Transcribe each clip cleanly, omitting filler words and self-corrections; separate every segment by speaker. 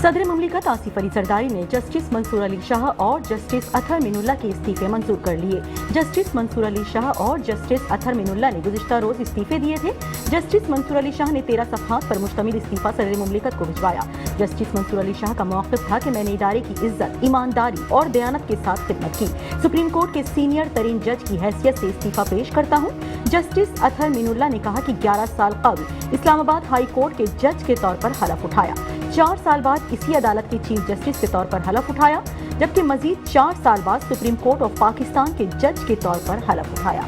Speaker 1: सदर मुमलिकत आसिफ अली जरदारी ने जस्टिस मंसूर अली शाह और जस्टिस अतहर मीनुल्लाह के इस्तीफे मंजूर कर लिए। जस्टिस मंसूर अली शाह और जस्टिस अतहर मीनुल्लाह ने गुज़िश्ता रोज इस्तीफे दिए थे। जस्टिस मंसूर अली शाह ने 13 सफ़हात पर मुश्तमिल इस्तीफा सदर मुमलिकत को भिजवाया। जस्टिस मंसूर अली शाह का मौक़िफ़ था कि मैंने इदारे की इज्जत, ईमानदारी और दयानत के साथ खिदमत की। सुप्रीम कोर्ट के सीनियर तरीन जज की हैसियत से इस्तीफा पेश करता हूँ। जस्टिस अतहर मीनुल्लाह ने कहा कि 11 साल कबल इस्लामाबाद हाई कोर्ट के जज के तौर पर हलफ उठाया, 4 साल बाद इसी अदालत के चीफ जस्टिस के तौर पर हलफ उठाया, जबकि मजीद 4 साल बाद सुप्रीम कोर्ट ऑफ पाकिस्तान के जज के तौर पर हलफ उठाया।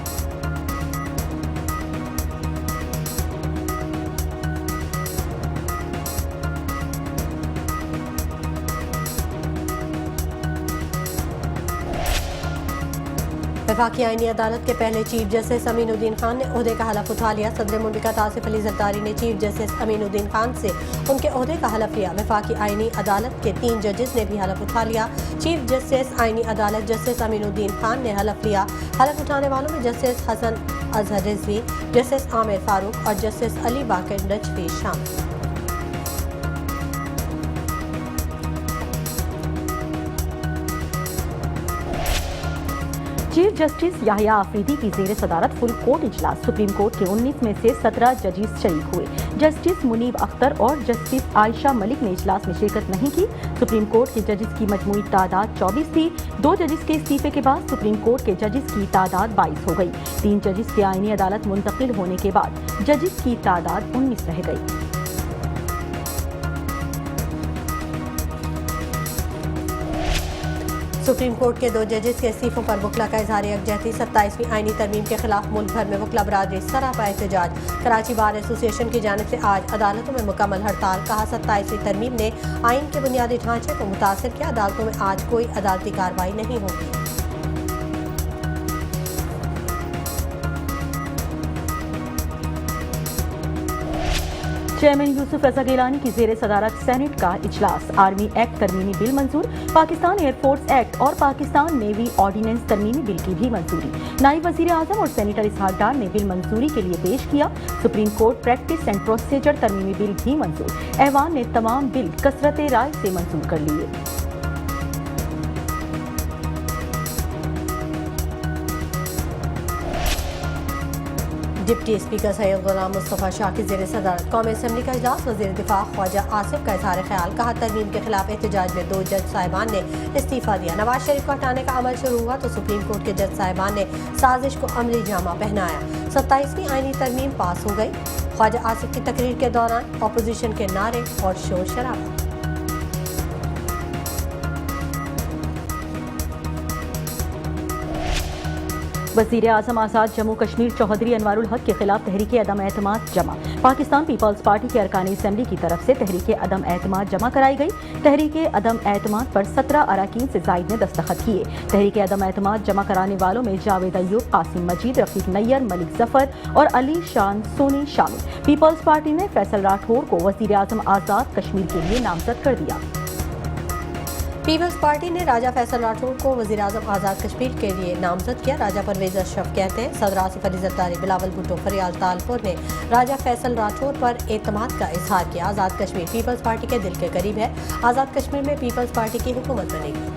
Speaker 2: वफाकी आईनी अदालत के पहले चीफ जस्टिस अमीनुद्दीन खान ने ओहदे का हलफ उठा लिया। सदर मुमलिकत आसिफ अली जरदारी ने चीफ जस्टिस अमीनुद्दीन खान से उनके ओहदे का हलफ लिया। वफाकी आईनी अदालत के 3 जजेस ने भी हलफ उठा लिया। चीफ जस्टिस आईनी अदालत जस्टिस अमीनुद्दीन खान ने हलफ लिया। हलफ उठाने वालों में जस्टिस हसन अजहर रिजवी, जस्टिस आमिर फारूक और जस्टिस अली बाकर नजफी शामिल।
Speaker 1: चीफ जस्टिस याहिया आफरीदी की ज़ेर सदारत फुल कोर्ट इजलास। सुप्रीम कोर्ट के 19 में से 17 जजेस शरीक हुए। जस्टिस मुनीब अख्तर और जस्टिस आयशा मलिक ने इजलास में शिरकत नहीं की। सुप्रीम कोर्ट के जजेस की मजमूई तादाद 24 थी। 2 जजेस के इस्तीफे के बाद सुप्रीम कोर्ट के जजेस की तादाद 22 हो गई। 3 जजेस के आईनी अदालत मुंतकिल होने के बाद जजेस की तादाद 19 रह गई।
Speaker 2: सुप्रीम कोर्ट के 2 जजेस के इस्तीफों पर वकला का इजहार यकजहती। 27वीं आईनी तरमीम के खिलाफ मुल्क भर में वकला बरादरी सरापा एहतजाज। कराची बार एसोसिएशन की जानिब से आज अदालतों में मुकम्मल हड़ताल। कहा 27वीं तरमीम ने आइन के बुनियादी ढांचे को मुतासिर किया। अदालतों में आज कोई अदालती कार्रवाई नहीं होगी।
Speaker 1: चेयरमैन यूसुफ रजा गिलानी की ज़ेर सदारत सेनेट का इजलास। आर्मी एक्ट तरमीमी बिल मंजूर। पाकिस्तान एयरफोर्स एक्ट और पाकिस्तान नेवी ऑर्डिनेंस तरमीमी बिल की भी मंजूरी। नायब वज़ीर आज़म और सेनेटर इसहाक डार ने बिल मंजूरी के लिए पेश किया। Supreme court practice and procedure तरमीमी बिल भी मंजूर। ऐवान ने तमाम बिल कसरत राय से मंजूर कर लिए।
Speaker 2: डिप्टी स्पीकर सैयद गुलाम मुस्तफ़ा शाह की ज़ेर सदारत कौमी असम्बली का इजलास। वज़ीर दिफा ख्वाजा आसिफ का इज़हार ख्याल। कहा तरमीम के खिलाफ एहतजाज में 2 जज साहिबान ने इस्तीफा दिया। नवाज शरीफ को हटाने का अमल शुरू हुआ तो सुप्रीम कोर्ट के जज साहिबान ने साजिश को अमली जामा पहनाया। 27वीं आईनी तरमीम पास हो गई। ख्वाजा आसिफ की तकरीर के दौरान अपोजिशन के नारे और शोर शराबा।
Speaker 1: वज़ीर आज़म आज़ाद जम्मू कश्मीर चौधरी अनवारुल हक के खिलाफ तहरीक अदम एतमाद जमा। पाकिस्तान पीपल्स पार्टी के अरकान असम्बली की तरफ से तहरीक अदम एतमाद जमा कराई गई। तहरीक अदम एतमाद पर 17 अरकान से ज़ायद ने दस्तखत किए। तहरीक अदम एतमाद जमा कराने वालों में जावेद अयूब, कासिम मजीद, रफीक नैयर, मलिक जफर और अली शान सोनी शामिल। पीपल्स पार्टी ने फैसल राठौर को वज़ीर आज़म आज़ाद कश्मीर के लिए नामजद कर दिया।
Speaker 2: पीपल्स पार्टी ने राजा फैसल राठौर को वज़ीर आज़म आज़ाद कश्मीर के लिए नामजद किया। राजा परवेज अशरफ कहते हैं सदर आसिफ अली जरदारी, बिलावल भुट्टो, फरियाल तालपुर ने राजा फैसल राठौर पर एतमाद का इजहार किया। आज़ाद कश्मीर पीपल्स पार्टी के दिल के करीब है। आज़ाद कश्मीर में पीपल्स पार्टी की हुकूमत बनेगी।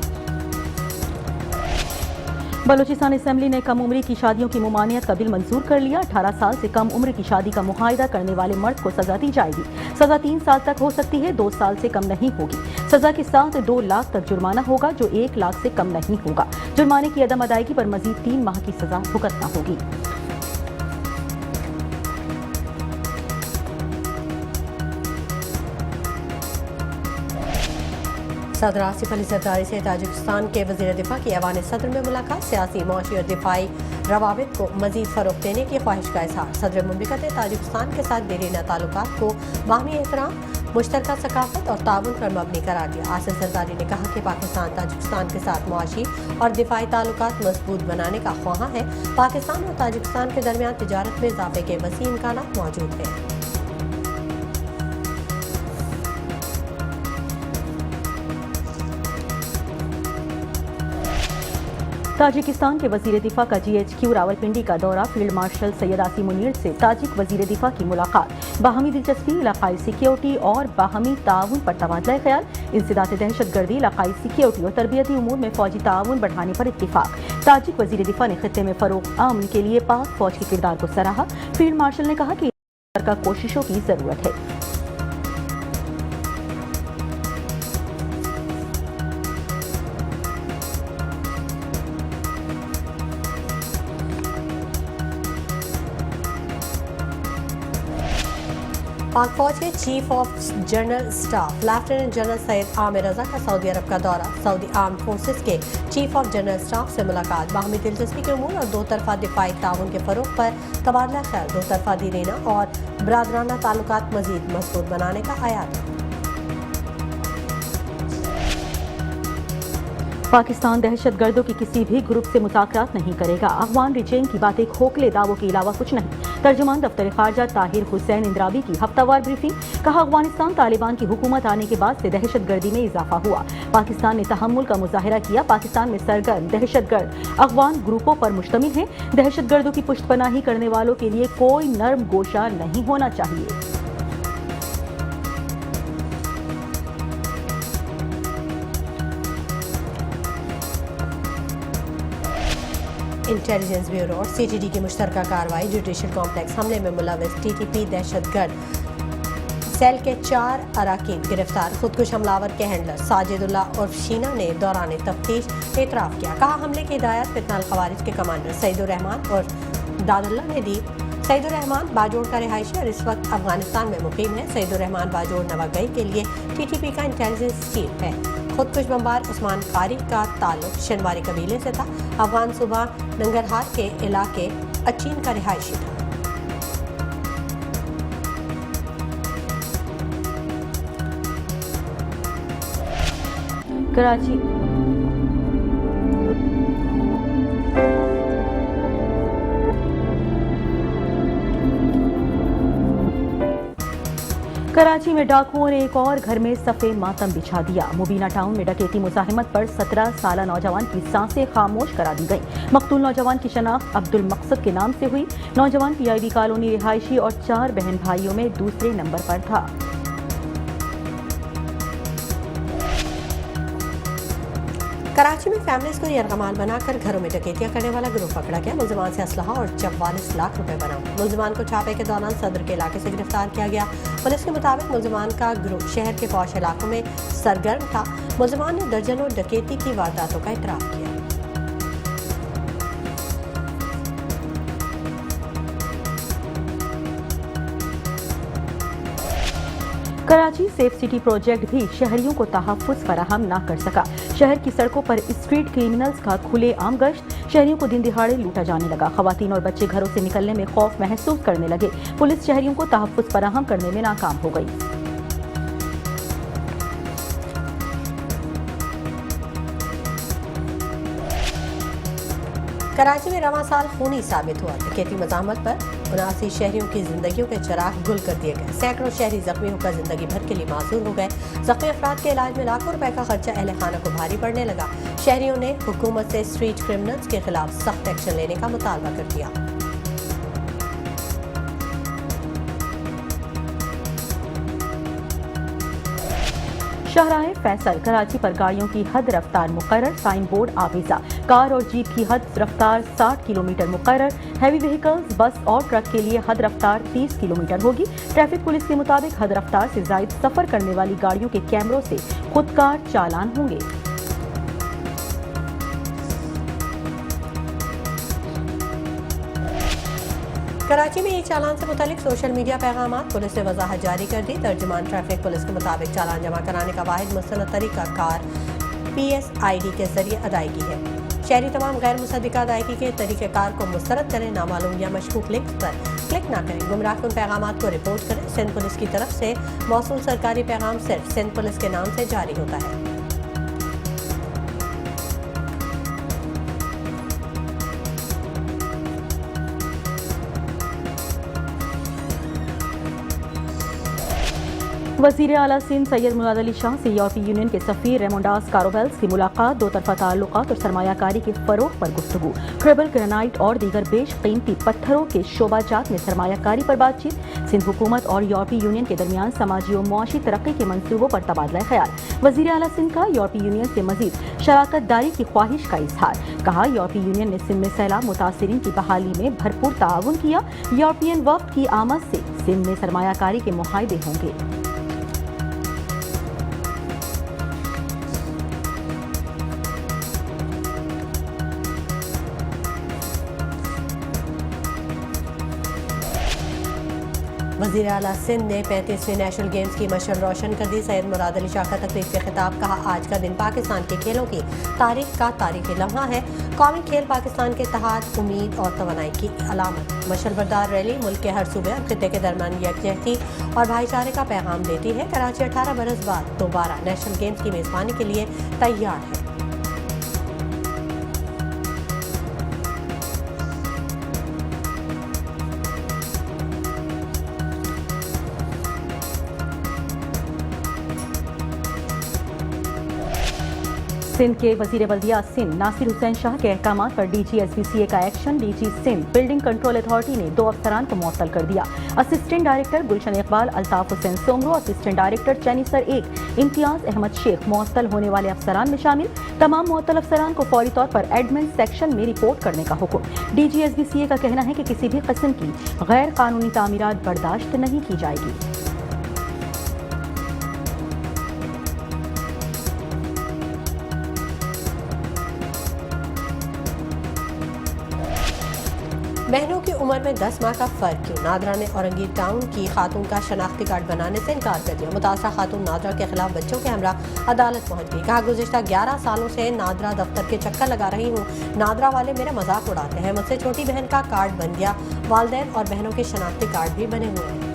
Speaker 1: बलूचिस्तान असम्बली ने कम उम्री की शादियों की मुमानियत का बिल मंजूर कर लिया। 18 साल से कम उम्र की शादी का मुआहिदा करने वाले मर्द को सजा दी जाएगी। सजा 3 साल तक हो सकती है, 2 साल से कम नहीं होगी। सजा के साथ 2 लाख तक जुर्माना होगा जो 1 लाख से कम नहीं होगा। जुर्माने की अदम अदायगी पर मजीद 3 माह की सजा भुगतना होगी।
Speaker 2: सदर आसिफ अली जरदारी से ताजिकिस्तान के वज़ीर दिफा की ऐवान सदर में मुलाकात। सियासी, मुआशी और दिफाई रवाबित को मजीद फ़रोग़ देने की ख्वाहिश का इज़हार। सदर मुमलिकत ने ताजिकिस्तान के साथ देरीना ताल्लुकात को बाहमी एहतराम, मुश्तरका सकाफत और ताउन पर मबनी करार दिया। आसिफ जरदारी ने कहा कि पाकिस्तान ताजिकिस्तान के साथ मुआशी और दिफाई ताल्लुकात मजबूत बनाने का ख्वाहां है। पाकिस्तान और ताजिकिस्तान के दरमियान तिजारत में इजाफे के वसीअ इम्कानात मौजूद हैं।
Speaker 1: ताजिकिस्तान के वजीर दिफा का GHQ रावलपिंडी का दौरा, फील्ड मार्शल सैयद आसिम मुनीर से ताजिक वजीर दिफा की मुलाकात, बाहमी दिलचस्पी, इलाकाई सिक्योरिटी और बाहमी ताउन पर तबादला ख्याल, इंसदाद दहशतगर्दी, इलाकाई सिक्योरिटी और तरबियती उमूर में फौजी ताउन बढ़ाने पर इत्तिफाक। ताजिक वजीर दिफा ने खित्ते में फरोग अमन के लिए पाक फौज के किरदार को सराहा। फील्ड मार्शल ने कहा कि का कोशिशों की जरूरत है।
Speaker 2: पाक फौज के chief of general staff lieutenant general Syed Amir Raza का सऊदी अरब का दौरा, सऊदी आर्म फोर्सेस के चीफ ऑफ जनरल स्टाफ से मुलाकात, बाहमी दिलचस्पी के उमूर और दो तरफा दिफाई ताउन के फरोग पर तबादला ख्याल, दो तरफा दीरीना और बरादराना ताल्लुकात मजीद मजबूत बनाने का आयात।
Speaker 1: पाकिस्तान दहशतगर्दों की किसी भी ग्रुप से मुज़ाकरात नहीं करेगा। अफगान रिचेन की बातें खोखले दावों के अलावा कुछ नहीं। तर्जुमान दफ्तर खारजा ताहिर हुसैन इंद्राबी की हफ्तावार ब्रीफिंग, कहा अफगानिस्तान तालिबान की हुकूमत आने के बाद से दहशतगर्दी में इजाफा हुआ। पाकिस्तान ने तहम्मुल का मुजाहिरा किया। पाकिस्तान में सरगर्म दहशतगर्द अफगान ग्रुपों पर मुश्तमिल है। दहशतगर्दों की पुश्तपनाही करने वालों के लिए कोई नर्म गोशा नहीं होना चाहिए।
Speaker 2: इंटेलिजेंस ब्यूरो और CTD की मुश्तरका कार्रवाई, जुडिशल कॉम्प्लेक्स हमले में मुलविस TTP दहशतगर्द सेल के 4 अराकीन गिरफ्तार। खुदकुश हमलावर के हैंडलर साजिदुल्ला उर्फ शीना ने दौरान तफ्तीश एतराफ़ किया। कहा हमले की हिदायत फितनाल खवारिज के कमांडर सईदुर रहमान और दादुल्ला ने दी। सईदुर रहमान बाजोड़ का रिहायशी और इस वक्त अफगानिस्तान में मुकीम है। सईदुर रहमान बाजोड़ नवागई के लिए TTP का इंटेलिजेंस चीफ है। खुदकुश बमबार उस्मान कारी का ताल्लुक शनवारी कबीले से था। अफगान सूबा नंगरहार के इलाके अचीन का रिहायशी था।
Speaker 1: कराची कराची में डाकुओं ने एक और घर में सफ़ेद मातम बिछा दिया। मुबीना टाउन में डकैती मुज़ाहिमत पर 17 साला नौजवान की सांसें खामोश करा दी गई। मकतूल नौजवान की शनाख्त अब्दुल मकसद के नाम से हुई। नौजवान PIB कॉलोनी रिहायशी और 4 बहन भाइयों में दूसरे नंबर पर था।
Speaker 2: कराची में फैमिलीज को यरगमान बनाकर घरों में डकैतियां करने वाला ग्रुप पकड़ा गया। मुलजमान से असलहा और 44 लाख रुपए बरामद। मुलजमान को छापे के दौरान सदर के इलाके से गिरफ्तार किया गया। पुलिस के मुताबिक मुलजमान का ग्रुप शहर के पौश इलाकों में सरगर्म था। मुलजमान ने दर्जनों डकैती की वारदातों का इतराफ़ किया।
Speaker 1: कराची सेफ सिटी प्रोजेक्ट भी शहरियों को तहफ़्फ़ुज़ फराहम न कर सका। शहर की सड़कों पर स्ट्रीट क्रिमिनल्स का खुले आम गश्त, शहरियों को दिन दिहाड़े लूटा जाने लगा। खवातीन और बच्चे घरों से निकलने में खौफ महसूस करने लगे। पुलिस शहरियों को तहफ़्फ़ुज़ फराहम करने में नाकाम हो गई।
Speaker 2: कराची में रवां साल खूनी साबित हुआ। डकैती मज़ाहमत पर 79 शहरियों की जिंदगियों के चिराग गुल कर दिए गए। सैकड़ों शहरी जख्मी होकर जिंदगी भर के लिए मासूर हो गए। जख्मी अफराद के इलाज में लाखों रुपए का खर्चा अहले खाना को भारी पड़ने लगा। शहरियों ने हुकूमत से स्ट्रीट क्रिमिनल्स के खिलाफ सख्त एक्शन लेने का मुतालबा कर दिया।
Speaker 1: शाहराह फैसल कराची पर गाड़ियों की हद रफ्तार मुकर्रर, साइन बोर्ड आवीजा। कार और जीप की हद रफ्तार 60 किलोमीटर मुकर्रर। हैवी व्हीकल्स, बस और ट्रक के लिए हद रफ्तार 30 किलोमीटर होगी। ट्रैफिक पुलिस के मुताबिक हद रफ्तार से जायद सफर करने वाली गाड़ियों के कैमरों से खुदकार चालान होंगे।
Speaker 2: कराची में ई चालान से मुतालिक सोशल मीडिया पैगामात पुलिस ने वजाहत जारी कर दी। तर्जुमान ट्रैफिक पुलिस के मुताबिक चालान जमा कराने का वाहिद मुस्तनद तरीका कार PSID के जरिए अदायगी है। शहरी तमाम गैर मुसद्दिका अदायगी के तरीक़ेकार को मुस्तरद करें। नामालूम या मशकूक लिंक पर क्लिक ना करें। गुमराहकुन पैगामात को रिपोर्ट करें। सिंध पुलिस की तरफ से मौसूल सरकारी पैगाम सिर्फ सिंध पुलिस के नाम से जारी होता है।
Speaker 1: वज़ीर आला सिंध सैयद मुराद अली शाह से यूरोपीय यूनियन के सफ़ीर रेमोंडास कारोवेल्स की मुलाकात, दो तरफ़ा ताल्लुकात और सरमायाकारी के फ़रोग़ पर गुफ्तगू, ट्रिबल ग्रेनाइट और दीगर बेशकीमती पत्थरों के शोबाजात में सरमायाकारी पर बातचीत, सिंध हुकूमत और यूरोपीय यूनियन के दरमियान समाजी और मुआशी तरक्की के मंसूबों पर तबादला ख्याल। वज़ीर आला सिंध का यूरोपीय यूनियन से मज़ीद शराकत दारी की ख्वाहिश का इजहार, कहा यूरोपीय यूनियन ने सिंध में सैलाब मुतासिरीन की बहाली में भरपूर ताउन किया, यूरोपियन वफ़द की आमद से सिंध में सरमायाकारी के मुआहदे होंगे।
Speaker 2: वज़ीर आला सिंध ने 35वें नेशनल गेम्स की मशाल रोशन कर दी। सैयद मुराद अली शाह का तकरीब से खिताब, कहा आज का दिन पाकिस्तान के खेलों की तारीख का तारीखी लम्हा है। कौमी खेल पाकिस्तान के इत्तेहाद, उम्मीद और तवानाई की अलामत। मशाल बरदार रैली मुल्क के हर सूबे और खित्ते के दरमियान यकजहती और भाईचारे का पैगाम देती है। कराची 18 बरस बाद दोबारा नेशनल गेम्स की मेज़बानी के लिए तैयार है।
Speaker 1: सिंध के वज़ीर बल्दियात सिंध नासिर हुसैन शाह के अहकामात पर DG-SBCA का action. DG Sindh building control authority ने 2 अफसरान को मुअत्तल कर दिया। Assistant director Gulshan Iqbal, Altaf Hussain Soomro, assistant director Chanesar 1 Imtiaz Ahmed Shaikh मुअत्तल होने वाले अफसरान में शामिल। तमाम मुअत्तल अफसरान को फौरी तौर पर एडमिन सेक्शन में रिपोर्ट करने का हुक्म। DG-SBCA का कहना है कि किसी भी किस्म की गैर कानूनी तामीरात बर्दाश्त नहीं की जाएगी।
Speaker 2: बहनों की उम्र में 10 माह का फर्क क्यों? नादरा ने औरंगी टाउन की खातून का शनाख्ती कार्ड बनाने से इनकार कर दिया। मुतासरा खातून नादरा के खिलाफ बच्चों के हमरा अदालत पहुंच गई। कहा गुज़िश्ता 11 सालों से नादरा दफ्तर के चक्कर लगा रही हूँ। नादरा वाले मेरा मजाक उड़ाते हैं। मुझसे छोटी बहन का कार्ड बन गया। वालिदैन और बहनों के शनाख्ती कार्ड भी बने हुए हैं।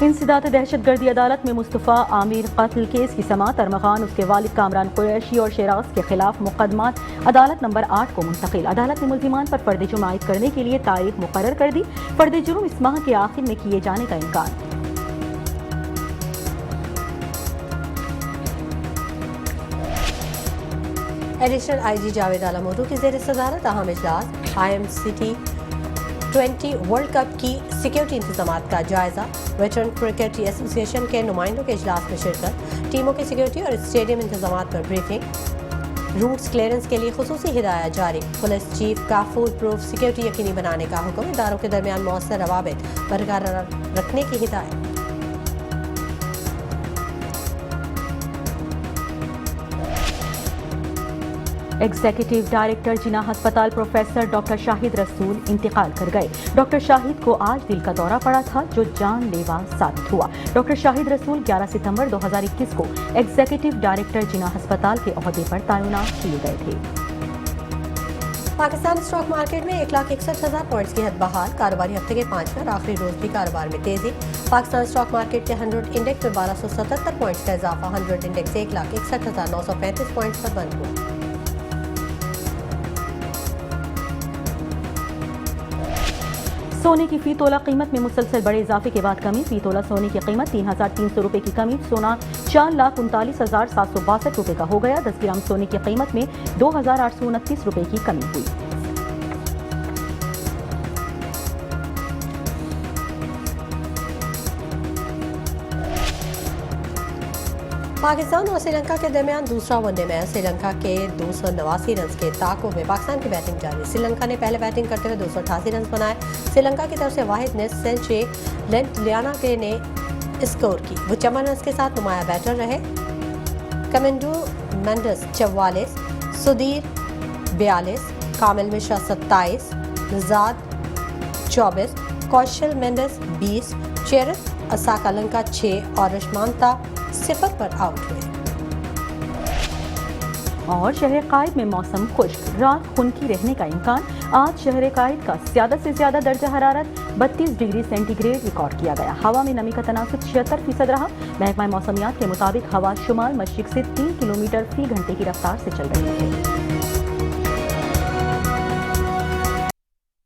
Speaker 1: इंसदाद दहशतगर्दी अदालत में मुस्तफ़ा आमिर कत्ल केस की समाअत। अरमगान, उसके वालिद कामरान कुरैशी और शेराज के खिलाफ मुकदमात अदालत नंबर 8 को मुंतकिल। अदालत ने मुल्जिमान पर फर्द जुर्म आयद करने के लिए तारीख मुकर्रर कर दी। फर्द जुर्म इस माह के आखिर में किए जाने का इम्कान।
Speaker 2: एडिशनल IG जावेद आला मोदू की ज़ेर सदारत अहम इजलास। IMCT 20 वर्ल्ड कप की सिक्योरिटी इंतजामात का जायजा। वेटरन क्रिकेट एसोसिएशन के नुमाइंदों के इजलास में शिरकत। टीमों की सिक्योरिटी और स्टेडियम इंतजामात पर ब्रीफिंग। रूट्स क्लियरेंस के लिए खुसूसी हिदायत जारी। पुलिस चीफ का फूल प्रूफ सिक्योरिटी यकीनी बनाने का हुक्म। इदारों के दरमियान मौसर रवाबित बरकरार रखने की हिदायत।
Speaker 1: एग्जीक्यूटिव डायरेक्टर जिना अस्पताल प्रोफेसर डॉक्टर शाहिद रसूल इंतकाल कर गए। डॉक्टर शाहिद को आज दिल का दौरा पड़ा था जो जानलेवा साबित हुआ। डॉक्टर शाहिद रसूल 11 सितंबर 2021 को एग्जीक्यूटिव डायरेक्टर जिना अस्पताल के ओहदे पर तैनात किए गए थे।
Speaker 2: पाकिस्तान स्टॉक मार्केट में 1,61,000 पॉइंट्स की हद बहाल। कारोबारी हफ्ते के 5वें और आखिरी रोज भी कारोबार में तेजी। पाकिस्तान स्टॉक मार्केट के 100 इंडेक्स में 1277 पॉइंट्स का इजाफा। 100 इंडेक्स 1,61,935 पॉइंट्स पर बंद हुआ।
Speaker 1: सोने की फी तोला कीमत में मुसलसल बड़े इजाफे के बाद कमी। फी तोला सोने की कीमत 3,300 रुपए की कमी। सोना 4,39,762 रुपए का हो गया। 10 ग्राम सोने की कीमत में 2,829 रुपए की कमी हुई।
Speaker 2: पाकिस्तान और श्रीलंका के दरमियान दूसरा वनडे मैच। श्रीलंका के 289 रन के ताकों में पाकिस्तान की बैटिंग जारी। श्रीलंका ने पहले बैटिंग करते हुए 288 रन बनाए। श्रीलंका की तरफ से वाहिद ने सेंचुरी लियाना के ने स्कोर की। वो 54 रन के साथ नुमाया बैटर रहे। कमेंडो मेंडिस 44, सुधीर 42, कामिल मिश्रा 27, निजाद 24, कौशल मेंडिस 20, चेरत असाकालंका 6 और रश्मांता 0 पर आउट हुए।
Speaker 1: और शहर कायद में मौसम खुश्क, रात खुनकी रहने का इम्कान। आज शहर कायद का ज्यादा से ज्यादा दर्जा हरारत 32 डिग्री सेंटीग्रेड रिकॉर्ड किया गया। हवा में नमी का तनासुब 76% रहा। महकमा मौसमियात के मुताबिक हवा शुमाल मशरिक से 3 किलोमीटर फी घंटे की रफ्तार से चल रही है।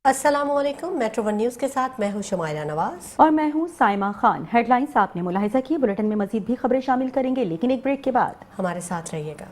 Speaker 2: अस्सलामुअलैकुम। मेट्रो वन न्यूज़ के साथ मैं हूं शुमाइला नवाज
Speaker 1: और मैं हूं साइमा खान। हेडलाइंस आपने मुलाहिजा की। बुलेटिन में मजीद भी खबरें शामिल करेंगे, लेकिन एक ब्रेक के बाद।
Speaker 2: हमारे साथ रहिएगा।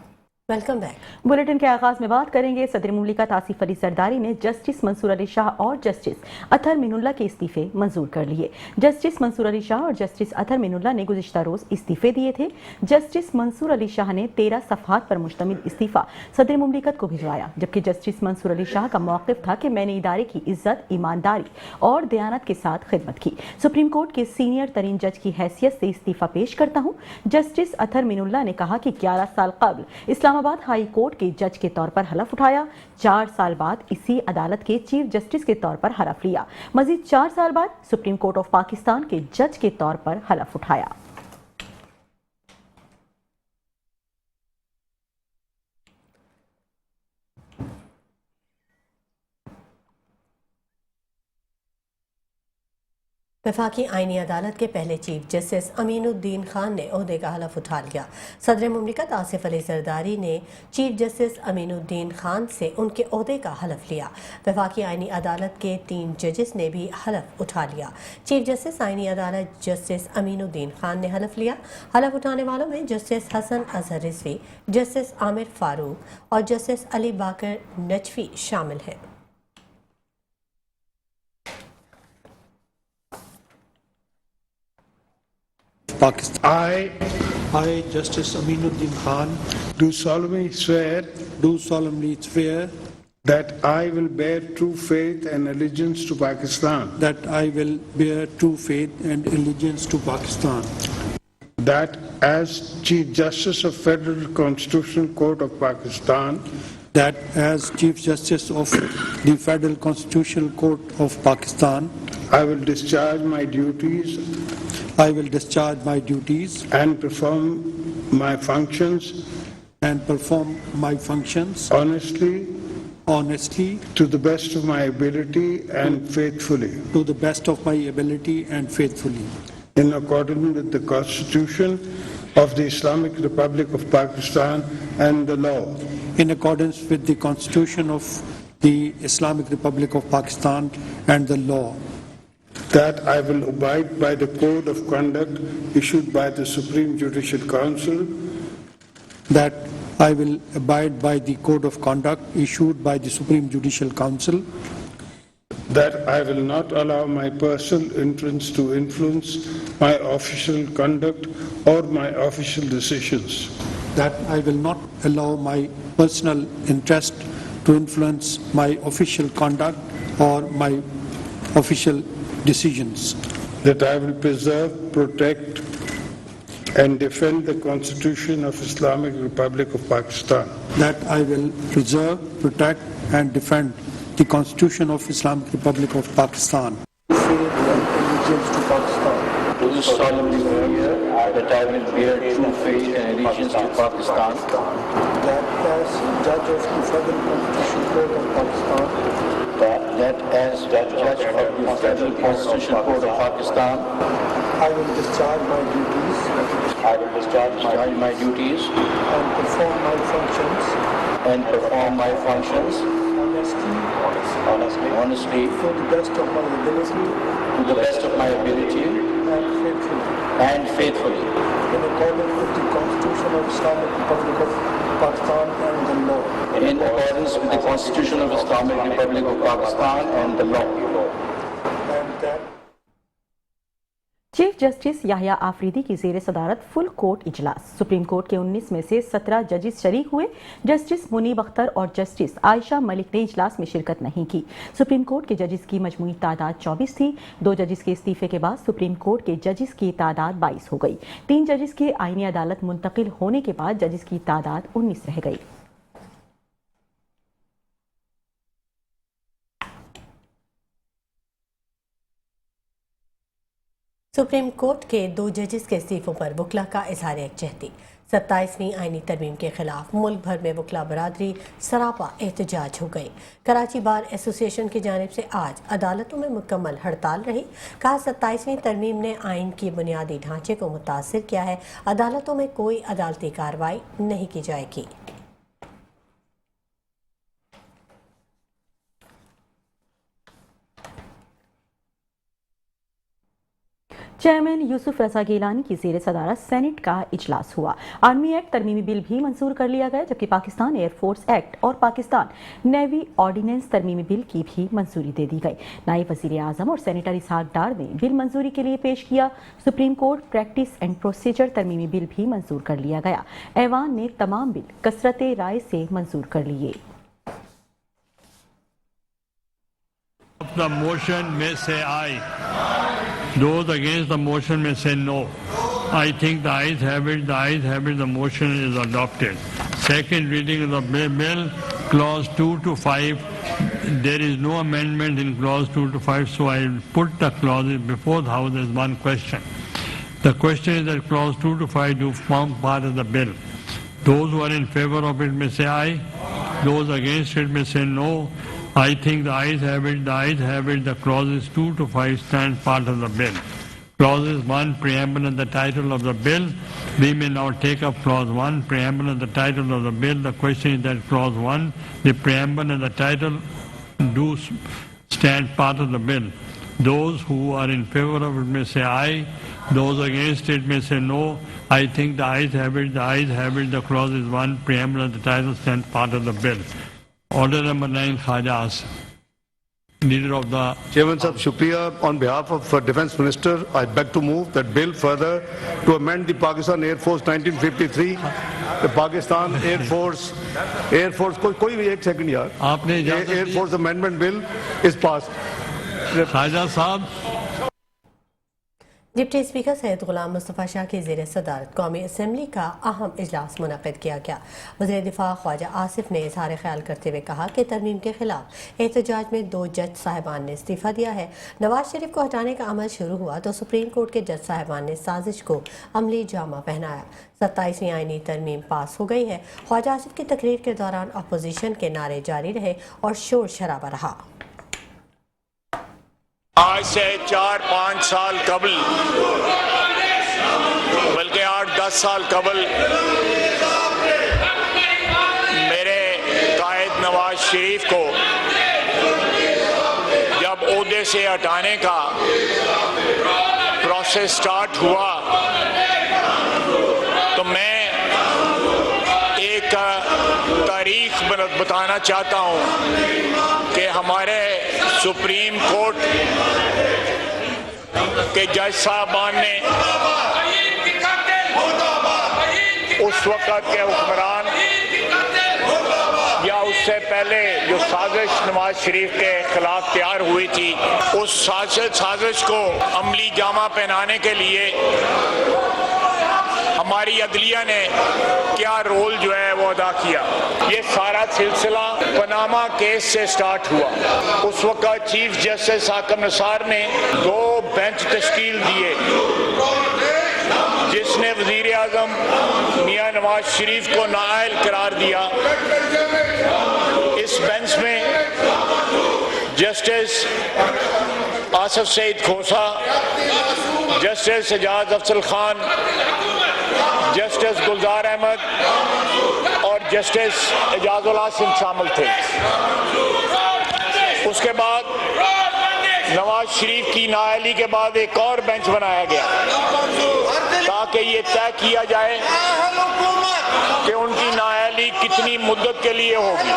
Speaker 2: Welcome back.
Speaker 1: बुलेटिन के आगाज में बात करेंगे। सदर मुमलिकत आसिफ अली जरदारी ने जस्टिस मंसूर अली शाह और जस्टिस अतहर मीनुल्लाह के इस्तीफे मंजूर कर लिए। जस्टिस मंसूर अली शाह और जस्टिस अतहर मीनुल्लाह ने गुज़िश्ता रोज इस्तीफे दिए थे। जस्टिस मंसूर अली शाह ने 13 सफ़हात पर मुश्तमिल इस्तीफा सदर मुमलिकत को भिजवाया, जबकि जस्टिस मंसूर अली शाह का मौक़िफ़ था कि मैंने इदारे की इज्जत, ईमानदारी और दयानत के साथ खिदमत की। सुप्रीम कोर्ट के सीनियर तरीन जज की हैसियत से इस्तीफा पेश करता हूँ। जस्टिस अतहर मीनुल्लाह ने कहा कि 11 साल कबल इस्लामाबाद हाई कोर्ट के जज के तौर पर हलफ उठाया, 4 साल बाद इसी अदालत के चीफ जस्टिस के तौर पर हलफ लिया, मजीद 4 साल बाद सुप्रीम कोर्ट ऑफ पाकिस्तान के जज के तौर पर हलफ उठाया।
Speaker 2: वफाकी आईनी अदालत के पहले चीफ जस्टिस अमीनुद्दीन खान ने ओहदे का हलफ उठा लिया। सदर मुमलिकत आसिफ अली जरदारी ने चीफ जस्टिस अमीनुद्दीन खान से उनके ओहदे का हलफ लिया। वफाकी आईनी अदालत के 3 जजेस ने भी हलफ उठा लिया। चीफ जस्टिस आईनी अदालत जस्टिस अमीनुद्दीन खान ने हलफ लिया। हलफ उठाने वालों में जस्टिस हसन अजहर रिजवी, जस्टिस आमिर फारूक और जस्टिस अली बाकर नजफी शामिल हैं।
Speaker 3: Pakistan. I, Justice Aminuddin Khan,
Speaker 4: do solemnly swear that I will bear true faith and allegiance to Pakistan,
Speaker 3: that I will bear true faith and allegiance to Pakistan,
Speaker 4: that as Chief Justice of Federal Constitutional Court of Pakistan,
Speaker 3: that as Chief Justice of the Federal Constitutional Court of Pakistan,
Speaker 4: I will discharge my duties and perform my functions honestly to the best of my ability and faithfully, in accordance with the Constitution of the Islamic Republic of Pakistan and the law.
Speaker 3: in accordance with the Constitution of the Islamic Republic of Pakistan and the law.
Speaker 4: That I will abide by the code of conduct issued by the Supreme Judicial Council,
Speaker 3: That I will abide by the code of conduct issued by the Supreme Judicial Council.
Speaker 4: that I will not allow my personal interests to influence my official conduct or my official decisions.
Speaker 3: That I will not allow my personal interest to influence my official conduct or my official decisions.
Speaker 4: That I will preserve, protect, and defend the Constitution of Islamic Republic of Pakistan.
Speaker 3: That I will preserve, protect, and defend the Constitution of Islamic Republic of Pakistan. Faith and allegiance to Pakistan.
Speaker 5: Do solemnly swear that I will bear true faith and allegiance to Pakistan.
Speaker 3: That as Judge of the Federal Constitutional Court of Pakistan,
Speaker 5: That as Judge of the Federal Constitutional Court of Pakistan,
Speaker 3: I will discharge my duties
Speaker 5: I will discharge my duties
Speaker 3: and perform my functions
Speaker 5: honestly
Speaker 3: to the best of my ability
Speaker 5: and faithfully,
Speaker 3: in accordance with the Constitution of Islamic Republic of Pakistan and the law.
Speaker 5: in accordance with the Constitution of Islamic Republic of Pakistan and the law.
Speaker 3: And that
Speaker 1: chief justice Yahya Afridi की ज़ेर सदारत full court इजलास। Supreme court के 19 में से 17 जजेस शरीक हुए। जस्टिस मुनीब अख्तर और जस्टिस आयशा मलिक ने इजलास में शिरकत नहीं की। सुप्रीम कोर्ट के जजेस की मजमूई तादाद 24 थी। 2 जजेस के इस्तीफे के बाद सुप्रीम कोर्ट के जजेस की तादाद 22 हो गई। 3 जजेस के आईनी अदालत मुंतकिल होने के बाद जजेस की तादाद 19 रह गई।
Speaker 2: सुप्रीम कोर्ट के 2 जजेस के इस्तीफों पर वकला का इजहार यकजहती। 27वीं आईनी तरमीम के खिलाफ मुल्क भर में वकला बरादरी सरापा एहतजाज हो गई। कराची बार एसोसिएशन की जानिब से आज अदालतों में मुकम्मल हड़ताल रही। कहा 27वीं तरमीम ने आइन की बुनियादी ढांचे को मुतासिर किया है। अदालतों में कोई अदालती कार्रवाई नहीं की जाएगी।
Speaker 1: चेयरमैन यूसुफ रजा गीलानी की ज़ेर सदारत सेनेट का इजलास हुआ। आर्मी एक्ट तरमीमी बिल भी मंजूर कर लिया गया, जबकि पाकिस्तान एयरफोर्स एक्ट और पाकिस्तान नेवी ऑर्डिनेंस तरमीमी बिल की भी मंजूरी दे दी गई। नायब वज़ीर आज़म और सेनेटर इसहाक डार ने बिल मंजूरी के लिए पेश किया। Supreme court practice and procedure तरमीमी बिल भी मंजूर कर लिया गया। ऐवान ने तमाम बिल कसरत राय से मंजूर कर लिए।
Speaker 6: The motion may say aye. Those against the motion may say no. I think the ayes have it. The ayes have it. The motion is adopted. Second reading of the bill, clause 2 to 5. There is no amendment in clause 2 to 5, so I put the clauses before the House as one question. The question is that clause 2 to 5 do form part of the bill. Those who are in favor of it may say aye. Those against it may say no. I think the ayes have it. The ayes have it. The clauses 2 to 5 stand part of the bill. Clauses 1, preamble and the title of the bill. We may now take up clause 1, preamble and the title of the bill. The question is that clause 1, the preamble and the title do stand part of the bill. Those who are in favor of it may say aye. Those against it may say no. I think the ayes have it. The ayes have it. The clauses 1, preamble and the title stand part of the bill. Order number 9, Khaja Asif, Leader of the...
Speaker 7: Chairman Sahab, Shukriya. On behalf of Defence Minister, I beg to move that bill further to amend the Pakistan Air Force 1953. The Pakistan Air Force कोई भी एक second यार,
Speaker 6: आपने इजाजत
Speaker 7: Air
Speaker 6: दी?
Speaker 7: Force Amendment Bill is passed.
Speaker 6: Khaja Sahab,
Speaker 2: deputy speaker Syed Ghulam Mustafa Shah की ज़ेर सदारत कौमी असम्बली का अहम इजलास मुनक़िद किया गया। वज़ीर दिफा ख्वाजा आसिफ ने इज़हार ख्याल करते हुए कहा कि तरमीम के खिलाफ एहतजाज में 2 जज साहिबान ने इस्तीफ़ा दिया है। नवाज शरीफ को हटाने का अमल शुरू हुआ तो सुप्रीम कोर्ट के जज साहिबान ने साजिश को अमली जामा पहनाया। 27वीं आईनी तरमीम पास हो गई है। ख्वाजा आसिफ की तकरीर के दौरान अपोजिशन के नारे जारी रहे और शोर शराबा रहा।
Speaker 8: आज से 4-5 साल कबल, बल्कि 8-10 साल कबल मेरे कायद नवाज शरीफ को जब ओहदे से हटाने का प्रोसेस स्टार्ट हुआ तो मैं एक तारीख बताना चाहता हूँ कि हमारे सुप्रीम कोर्ट के जज साहबान ने उस वक़्त के हुक्मरान या उससे पहले जो साजिश नवाज शरीफ के खिलाफ तैयार हुई थी, उस साजिश को अमली जामा पहनाने के लिए हमारी अदलिया ने क्या रोल जो है वो अदा किया। ये सारा सिलसिला पनामा केस से स्टार्ट हुआ। उस वक्त चीफ जस्टिस हाकिम निसार ने 2 बेंच तश्कील दिए, जिसने वजीर आजम मियां नवाज शरीफ को नाअहल करार दिया। इस बेंच में जस्टिस आसिफ सईद खोसा, जस्टिस एजाज अफजल खान, जस्टिस गुलजार अहमद और जस्टिस एजाजुल हासिन शामिल थे। उसके बाद नवाज शरीफ की नाअहली के बाद एक और बेंच बनाया गया ताकि ये तय किया जाए कि उनकी नाअहली कितनी मुद्दत के लिए होगी।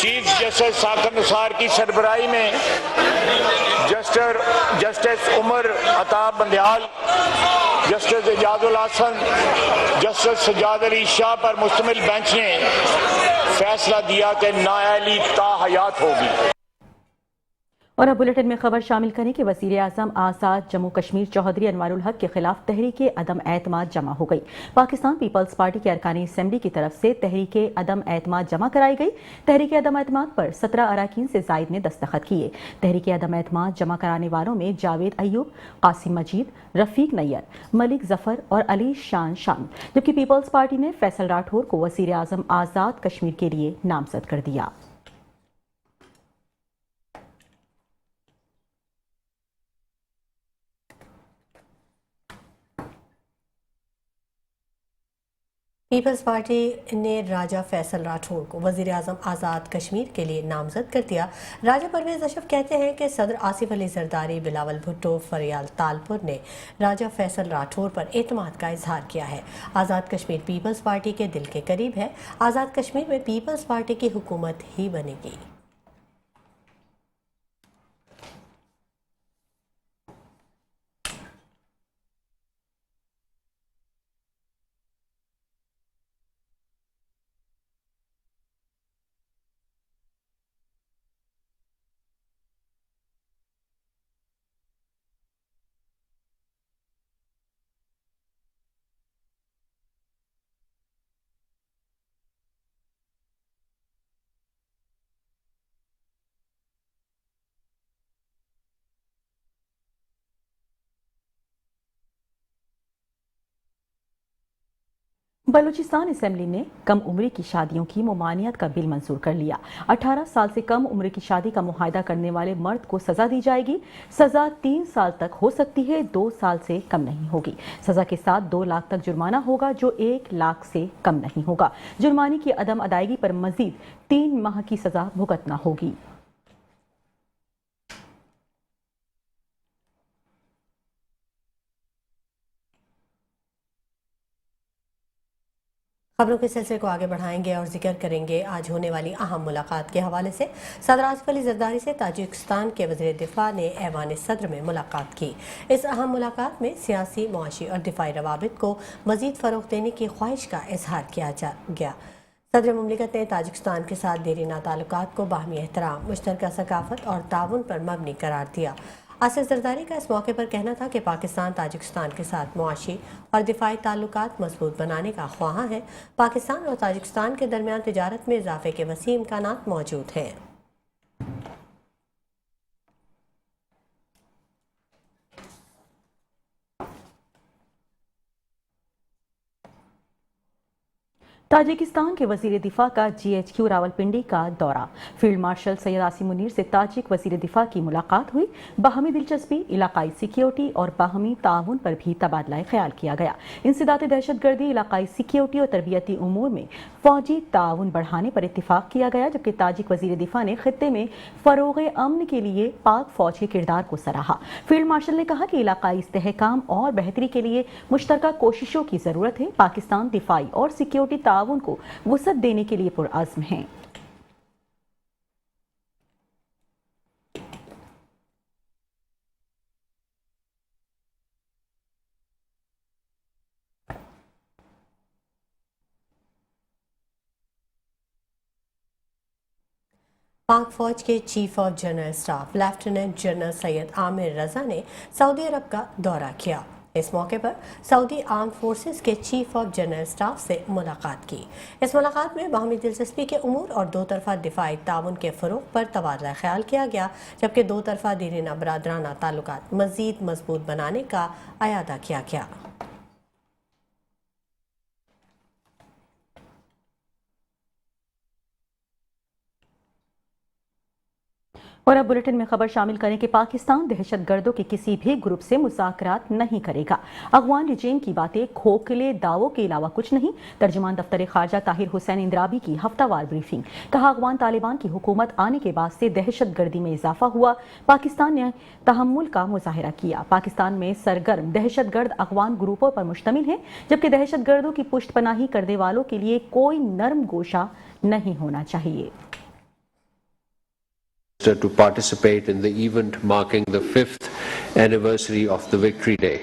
Speaker 8: चीफ जस्टिस हाकिम निसार की सरबराही में justice Umar Ata Bandial, justice Ejazul Hasan, justice Sajjad Ali Shah पर मुश्तमिल बेंच ने फैसला दिया कि नाअहली ताहयात होगी।
Speaker 1: और अब बुलेटिन में खबर शामिल करें कि वज़ीर आज़म आज़ाद जम्मू कश्मीर चौधरी अनवारुल हक के खिलाफ तहरीके अदम एतमाद जमा हो गई। पाकिस्तान पीपल्स पार्टी के अरकान असम्बली की तरफ से तहरीके अदम एतमाद जमा कराई गई। तहरीके अदम एतमाद पर 17 अरकान से जायद ने दस्तखत किए। तहरीके अदम एतमाद जमा कराने वालों में जावेद अयूब, कासिम मजीद, रफीक नैयर, मलिक जफर और अली शान शामिल, जबकि पीपल्स पार्टी ने फैसल राठौर को वज़ीर आज़म आज़ाद कश्मीर के लिए नामजद कर दिया।
Speaker 2: पीपल्स पार्टी ने राजा फैसल राठौर को वजीर आजम आज़ाद कश्मीर के लिए नामजद कर दिया। राजा परवेज अशरफ कहते हैं कि सदर आसिफ अली जरदारी, बिलावल भुट्टो, फरियाल तालपुर ने राजा फैसल राठौर पर एतमाद का इजहार किया है। आज़ाद कश्मीर पीपल्स पार्टी के दिल के करीब है। आज़ाद कश्मीर में पीपल्स पार्टी की हुकूमत ही बनेगी।
Speaker 1: बलूचिस्तान असेंबली ने कम उम्र की शादियों की ममानियत का बिल मंजूर कर लिया। 18 साल से कम उम्र की शादी का मुआहदा करने वाले मर्द को सजा दी जाएगी। सजा 3 साल तक हो सकती है, 2 साल से कम नहीं होगी। सजा के साथ 2 लाख तक जुर्माना होगा, जो 1 लाख से कम नहीं होगा। जुर्माने की अदम अदायगी पर मजीद 3 माह की सजा भुगतना होगी।
Speaker 2: खबरों के सिलसिले को आगे बढ़ाएंगे और जिक्र करेंगे आज होने वाली अहम मुलाकात के हवाले से। सदर आसिफ अली जरदारी से ताजिकिस्तान के वज़ीर दिफा ने ऐवान सदर में मुलाकात की। इस अहम मुलाकात में सियासी, मुआशी और दिफाई रवाबित को मज़ीद फ़रोग़ देने की ख्वाहिश का इजहार किया गया। सदर मुमलिकत ने ताजिकिस्तान के साथ देरीना ताल्लुकात को बाहमी एहतराम, मुश्तरका सकाफत और ताउन पर मबनी करार दिया। आसिफ जरदारी का इस मौके पर कहना था कि पाकिस्तान ताजिकिस्तान के साथ मुआशी और दिफाई ताल्लुकात मजबूत बनाने का ख्वाहां है। पाकिस्तान और ताजिकिस्तान के दरमियान तिजारत में इजाफे के वसी इम्कानात मौजूद हैं।
Speaker 1: ताजिकिस्तान के वजीर दिफा का GHQ रावलपिंडी का दौरा। फील्ड मार्शल सैयद आसिम मुनीर से ताजिक वजीर दिफा की मुलाकात हुई। बाहमी दिलचस्पी, इलाकाई सिक्योरिटी और बाहमी ताउन पर भी तबादला ख्याल किया गया। इंसदाद दहशतगर्दी, इलाकाई सिक्योरिटी और तरबियती उमूर में फौजी ताउन बढ़ाने पर इत्तिफाक किया गया, जबकि ताजिक वजीर दिफा ने खित्ते में फरोग अमन के लिए पाक फौज के किरदार को सराहा। फील्ड मार्शल ने कहा कि इलाकाई इस्तेहकाम और बेहतरी के लिए मुश्तरका कोशिशों की जरूरत है। पाकिस्तान दिफाई और सिक्योरिटी ताउन को वुसअत देने के लिए पुरअज़्म है।
Speaker 2: पाक फौज के chief of general staff lieutenant general Syed Amir Raza ने सऊदी अरब का दौरा किया। इस मौके पर सऊदी आर्म फोर्सेस के चीफ ऑफ जनरल स्टाफ से मुलाकात की। इस मुलाकात में बाहमी दिलचस्पी के उमूर और 2 तरफा दिफाई ताउन के फ़रोग़ पर तबादला ख्याल किया गया, जबकि 2 तरफा दीरीना बरादराना ताल्लुकात मज़ीद मजबूत बनाने का अयादा किया गया।
Speaker 1: और अब बुलेटिन में खबर शामिल करें कि पाकिस्तान दहशत गर्दों के किसी भी ग्रुप से मुज़ाकरात नहीं करेगा। अफगान रिजीम की बातें खोखले दावों के अलावा कुछ नहीं। तर्जुमान दफ्तर खारजा ताहिर हुसैन इंद्राबी की हफ्तावार ब्रीफिंग। कहा, अफगान तालिबान की हुकूमत आने के बाद से दहशत गर्दी में इजाफा हुआ। पाकिस्तान ने तहम्मुल का मुजाहरा किया। पाकिस्तान में सरगर्म दहशत गर्द अफगान ग्रुपों पर मुश्तमिल है, जबकि दहशत गर्दों की पुष्टपनाही करने वालों के लिए कोई नरम गोशा नहीं होना चाहिए।
Speaker 9: To participate in the event marking the 5th anniversary of the Victory Day.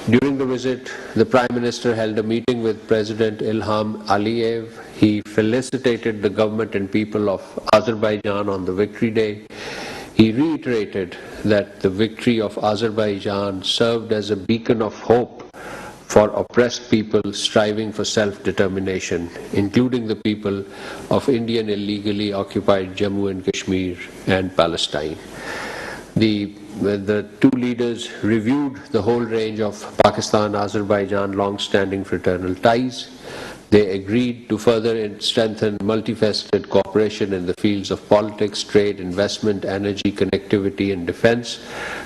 Speaker 9: During the visit, the Prime Minister held a meeting with President Ilham Aliyev. He felicitated the government and people of Azerbaijan on the Victory Day. He reiterated that the victory of Azerbaijan served as a beacon of hope for oppressed people striving for self-determination, including the people of Indian illegally occupied Jammu and Kashmir and Palestine. The two leaders reviewed the whole range of Pakistan-Azerbaijan long-standing fraternal ties, They agreed to further strengthen multifaceted cooperation in the fields of politics, trade, investment, energy, connectivity, and defense.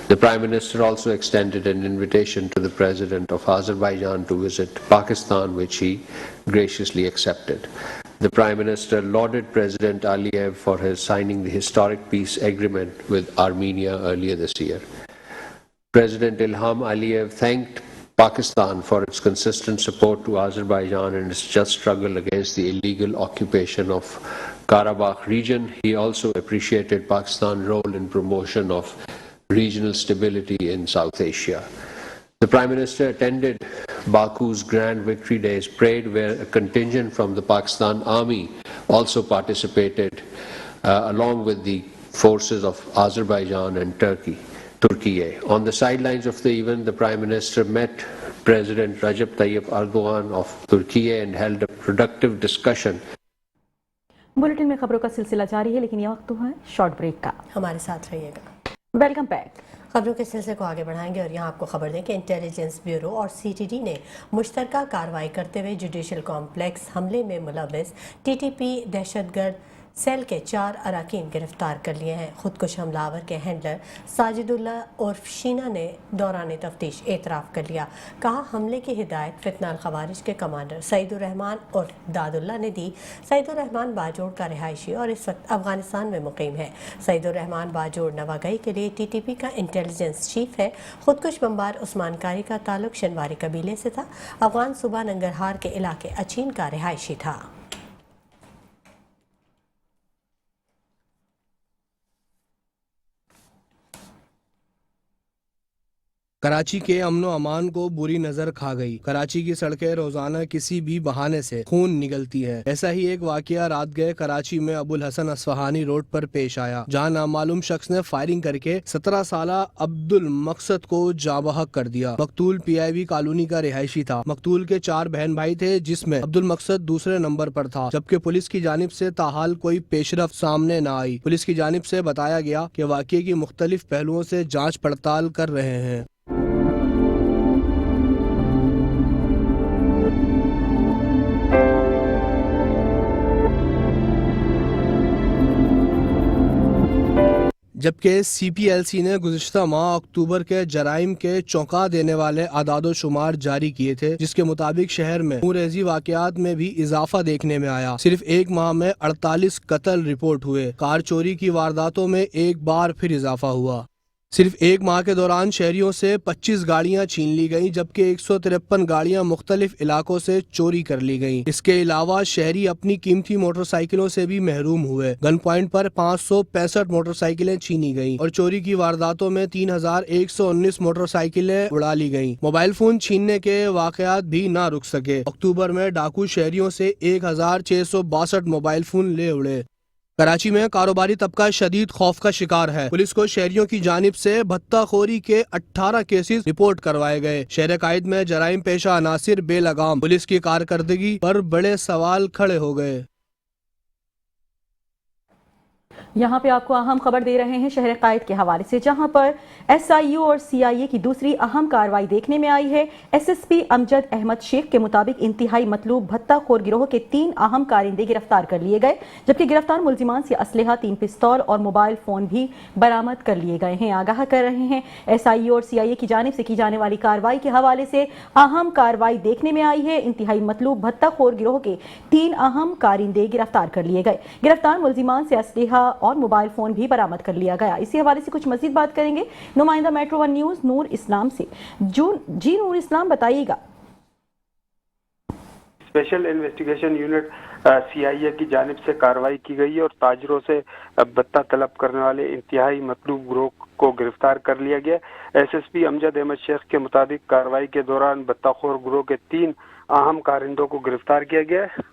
Speaker 9: The Prime Minister also extended an invitation to the President of Azerbaijan to visit Pakistan, which he graciously accepted. The Prime Minister lauded President Aliyev for his signing the historic peace agreement with Armenia earlier this year. President Ilham Aliyev thanked Pakistan for its consistent support to Azerbaijan in its just struggle against the illegal occupation of Karabakh region. He also appreciated Pakistan's role in promotion of regional stability in South Asia. The Prime Minister attended Baku's Grand Victory Days parade, where a contingent from the Pakistan Army also participated along with the forces of Azerbaijan and Turkey. On the sidelines of the event, the Prime Minister met President Recep Tayyip Erdogan of Turkey and held a productive discussion.
Speaker 1: Bulletin में खबरों का सिलसिला जारी है, लेकिन यह वक्त है शॉर्ट ब्रेक का।
Speaker 2: हमारे साथ रहिएगा।
Speaker 1: Welcome back.
Speaker 2: खबरों के सिलसिले को आगे बढ़ाएंगे और यहाँ आपको खबर दें कि इंटेलिजेंस ब्यूरो और सीटीडी ने मुश्तरका कार्रवाई करते हुए जुडिशल कॉम्प्लेक्स हमले में मुलव्विस टीटीपी दहशतगर्द सेल के 4 अरकान गिरफ्तार कर लिए हैं। खुदकुश हमलावर के हैंडलर साजिदुल्ला उर्फ शीना ने दौरान तफ्तीश एतराफ़ कर लिया। कहा, हमले की हिदायत फितना खवारिज के कमांडर सईदुर रहमान और दादुल्ला ने दी। सईदुर रहमान बाजोड़ का रिहायशी और इस वक्त अफगानिस्तान में मुकीम है। सईदुर रहमान बाजोड़ नवागई के लिए टीटीपी का इंटेलिजेंस चीफ है। खुदकुश बमबार उस्मान कारी का ताल्लुक शनवारी कबीले से था। अफगान सूबा नंगरहार के इलाके अचीन का रिहायशी था।
Speaker 10: कराची के अमनो अमान को बुरी नजर खा गई। कराची की सड़कें रोजाना किसी भी बहाने से खून निगलती है। ऐसा ही एक वाकया रात गए कराची में अबुल हसन असफहानी रोड पर पेश आया, जहां नामालूम शख्स ने फायरिंग करके 17 साला अब्दुल मकसद को जाबहक कर दिया। मकतूल पीआईवी कॉलोनी का रिहायशी था। मकतूल के 4 बहन भाई थे, जिसमें अब्दुल मकसद दूसरे नंबर पर था, जबकि पुलिस की जानिब से ताहाल कोई पेशरफ सामने न आई। पुलिस की जानिब से बताया गया कि वाकये की मुख्तलिफ पहलुओं से जाँच पड़ताल कर रहे हैं। जबकि CPLC ने गुज़िश्ता माह अक्टूबर के जराइम के चौंका देने वाले आदादो शुमार जारी किए थे, जिसके मुताबिक शहर में खून-रेज़ी वाक़यात में भी इजाफा देखने में आया। सिर्फ एक माह में 48 कत्ल रिपोर्ट हुए। कार चोरी की वारदातों में एक बार फिर इजाफा हुआ। सिर्फ एक माह के दौरान शहरियों से 25 गाड़ियां छीन ली गईं, जबकि 153 गाड़ियां मुख्तलिफ इलाकों से चोरी कर ली गईं। इसके अलावा शहरी अपनी कीमती मोटरसाइकिलों से भी महरूम हुए। गन पॉइंट पर 565 मोटरसाइकिलें छीनी गईं और चोरी की वारदातों में 3119 मोटरसाइकिलें उड़ा ली गईं। मोबाइल फोन छीनने के वाकयात भी ना रुक सके। अक्टूबर में डाकू शहरियों से 1662 मोबाइल फोन ले उड़े। कराची में कारोबारी तबका शदीद खौफ का शिकार है। पुलिस को शहरियों की जानिब से भत्ताखोरी के 18 केसेस रिपोर्ट करवाए गए। शहर कायद में जराइम पेशा अनासिर बेलगाम। पुलिस की कारकर्दगी पर बड़े सवाल खड़े हो गए।
Speaker 1: यहाँ पे आपको अहम खबर दे रहे हैं शहर कायद के हवाले से, जहाँ पर SIU और CIA की दूसरी अहम कार्रवाई देखने में आई है। SSP अमजद अहमद शेख के मुताबिक इंतहाई मतलूब भत्ताखोर गिरोह के 3 अहम कारिंदे गिरफ्तार कर लिए गए, जबकि गिरफ्तार मुलजिमान से असलहा 3 पिस्तौल और मोबाइल फोन भी बरामद कर लिए गए हैं। आगाह कर रहे हैं SIU और CIA की जानिब से की जाने वाली कार्रवाई के हवाले से अहम कार्रवाई देखने में आई है। इंतहाई मतलूब भत्ताखोर गिरोह के 3 अहम कारिंदे गिरफ्तार कर लिए गए। गिरफ्तार मुलजिमान से असलहा और मोबाइल फोन भी बरामद कर लिया गया। इसी हवाले से कुछ मजीद बात करेंगे नुमाइंदा मेट्रो 1 न्यूज नूर इस्लाम से। जी नूर इस्लाम, बताइएगा।
Speaker 11: स्पेशल इन्वेस्टिगेशन यूनिट CIA की जानिब से कार्रवाई की गई और ताजरों से भत्ता तलब करने वाले इंतहाई मतलूब गिरोह को गिरफ्तार कर लिया गया। SSP अमजद अहमद शेख के मुताबिक कार्रवाई के दौरान भत्ताखोर गिरोह के 3 अहम कारिंदों को गिरफ्तार किया गया है।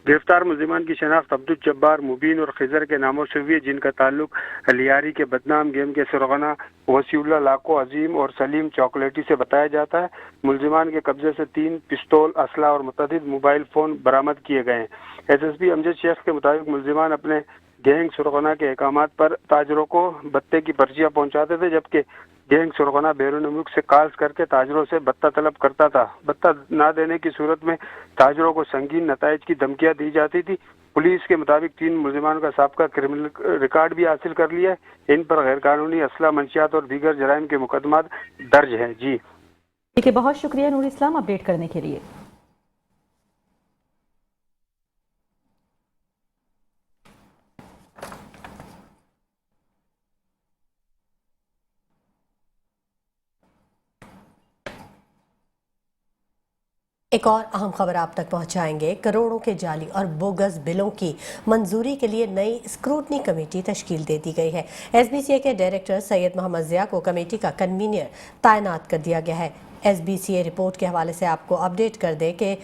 Speaker 11: गिरफ्तार मुलजिमान की शनाख्त अब्दुल जब्बार, मुबीन और खिजर के नामों से हुई है, जिनका ताल्लुक लियारी के बदनाम गेम के सरगना वसीउल्लाह लाको अजीम और सलीम चॉकलेटी से बताया जाता है। मुलजिमान के कब्जे से 3 पिस्तौल, असला और मुतअद्दिद मोबाइल फोन बरामद किए गए हैं। SSP अमजद शेख के मुताबिक मुलजिमान अपने गैंग सुरगना के अहकामात पर ताजरों को भत्ते की पर्चियां पहुंचाते थे, जबकि गैंग सुरगना बैरून मुल्क से कॉल्स करके ताजरों से भत्ता तलब करता था। भत्ता न देने की सूरत में ताजरों को संगीन नताइज की धमकियां दी जाती थी। पुलिस के मुताबिक 3 मुलजिमान का साबका क्रिमिनल रिकॉर्ड भी हासिल कर लिया है। इन पर गैर कानूनी असला मंशियात और दीगर जराइम के मुकदमात दर्ज हैं। जी
Speaker 1: ठीक है, बहुत शुक्रिया नूर इस्लाम अपडेट करने के लिए।
Speaker 2: एक और अहम खबर आप तक पहुंचाएंगे। करोड़ों के जाली और बोगस बिलों की मंजूरी के लिए नई स्क्रूटनी कमेटी तश्कील दे दी गई है। एसबीसीए के डायरेक्टर सैयद मोहम्मद ज़िया को कमेटी का कन्वीनर तैनात कर दिया गया है। एसबीसीए रिपोर्ट के हवाले से आपको अपडेट कर दें कि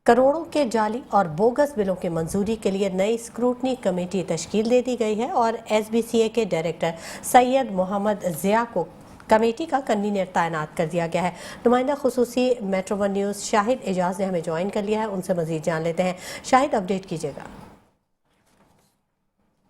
Speaker 2: करोड़ों के जाली और बोगस बिलों की मंजूरी के लिए नई स्क्रूटनी कमेटी तश्कील दे दी गई है और एसबीसीए के डायरेक्टर सैयद मोहम्मद ज़िया को कमेटी का कन्वीनर तैनात कर दिया गया है। नुमाइंदा खुसूसी metro one news Shahid Ejaz ने हमें ज्वाइन कर लिया है, उनसे मजीद जान लेते हैं। शाहिद, अपडेट कीजिएगा।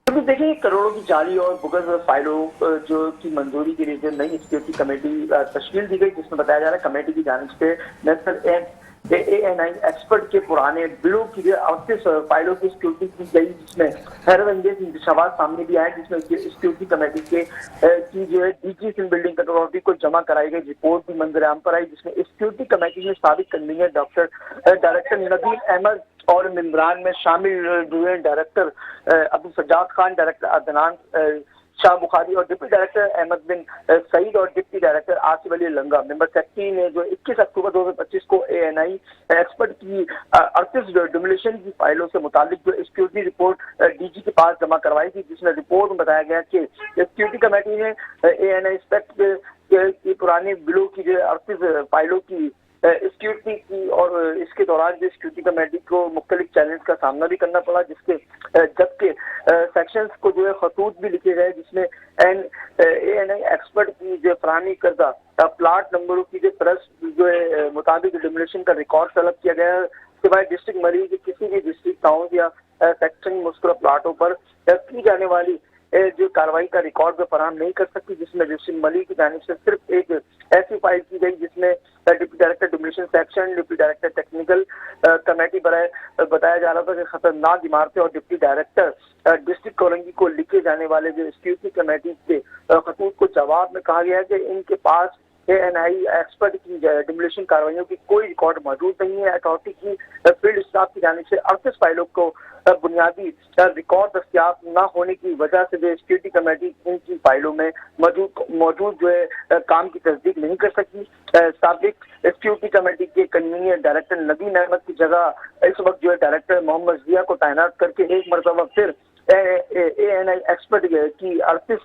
Speaker 12: देखिए, करोड़ों की जाली और बोगस फाइलों जो की मंजूरी के लिए जो नई सिक्योरिटी कमेटी तश्कील दी गई, जिसमें बताया जा रहा है कमेटी की जानिब से नेशनल ANI एक्सपर्ट के पुराने बिलों की 38 फाइलों की सिक्योरिटी की गई, जिसमें हैरत अंगेज इंकशाफात सामने भी आए, जिसमें सिक्योरिटी कमेटी के की जो है डीजी सिंध बिल्डिंग अथॉरिटी को जमा कराई गई रिपोर्ट भी मंजर आम पर आई, जिसमें सिक्योरिटी कमेटी में साबिक कन्वीनर डायरेक्टर नदीम अहमद और मेंबरान में शामिल हुए डायरेक्टर अब्दुल सज्जाद खान, डायरेक्टर अदनान शाह बुखारी और डिप्टी डायरेक्टर अहमद बिन सईद और डिप्टी डायरेक्टर आसिफ अली लंगा। मेंबर सेक्रेटरी ने जो 21 अक्टूबर 2025 को ANI एक्सपर्ट की 38 डिमोलिशन की फाइलों से मुतालिक जो सिक्योरिटी रिपोर्ट डीजी के पास जमा करवाई थी, जिसमें रिपोर्ट में बताया गया कि सिक्योरिटी कमेटी ने ANI एक्सपर्ट की पुराने बिलों की जो 38 फाइलों की सिक्योरिटी की और इसके दौरान जो सिक्योरिटी कमेटी को मुख्तलिफ चैलेंज का सामना भी करना पड़ा, जिसके जबकि सेक्शंस को जो है खतूत भी लिखे गए, जिसमें ANI एक्सपर्ट की जो फराहमी करदा प्लाट नंबरों की जो फरस जो है मुताबिक डिमोलिशन का रिकॉर्ड तलब किया गया है। सिवाय डिस्ट्रिक्ट मरी के किसी भी डिस्ट्रिक्ट टाउन या सेक्शन मुस्कुरा प्लाटों पर की जाने वाली जो कार्रवाई का रिकॉर्ड में फराहम नहीं कर सकती, जिसमें डिस्ट्रिक्ट मली की जानिब से सिर्फ एक ऐसी फाइल की गई जिसमें deputy director demolition section, deputy director technical committee बताया जा रहा था कि खतरनाक इमारतें और डिप्टी डायरेक्टर डिस्ट्रिक्ट कोलंगी को लिखे जाने वाले जो सिक्योरिटी कमेटी के खतूत को जवाब में कहा गया है कि इनके पास ANI एक्सपर्ट की डिमोलिशन कार्रवाइयों की कोई रिकॉर्ड मौजूद नहीं है। अथॉरिटी की फील्ड स्टाफ की जानिब से 38 फाइलों को बुनियादी रिकॉर्ड दस्तियाब न होने की वजह से जो सिक्योरिटी कमेटी इनकी फाइलों में मौजूद जो है काम की तस्दीक नहीं कर सकी। साबिक सिक्योरिटी कमेटी के कन्वीनर डायरेक्टर नदीम अहमद की जगह इस वक्त जो है डायरेक्टर मोहम्मद ज़िया को तैनात करके एक मरतबा फिर ANI एक्सपर्ट की 38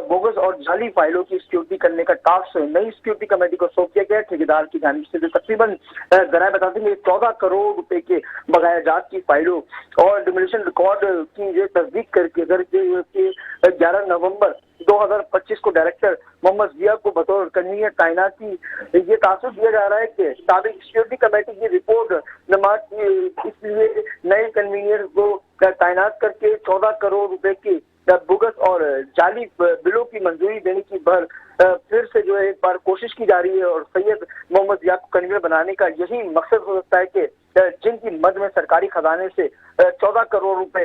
Speaker 12: बोगस और जाली फाइलों की सिक्योरिटी करने का टास्क नई सिक्योरिटी कमेटी को सौंप दिया गया। ठेकेदार की जानिब से जो तकरीबन जराये बताते हैं 14 करोड़ रुपए के बगाया जात की फाइलों और डिमोलिशन रिकॉर्ड की जो तस्दीक करके 11 नवंबर 2025 को डायरेक्टर मोहम्मद ज़िया को बतौर कन्वीनर तैनात की ये तासुर दिया जा रहा है कि साबिक सिक्योरिटी कमेटी की रिपोर्ट नमाज इसलिए नए कन्वीनर को तैनात करके 14 करोड़ रुपए की बोगस और जाली बिलों की मंजूरी देने की फिर से जो है एक बार कोशिश की जा रही है और सैयद मोहम्मद ज़िया को कन्वीनर बनाने का यही मकसद हो सकता है कि जिनकी मद में सरकारी खजाने से 14 करोड़ रुपए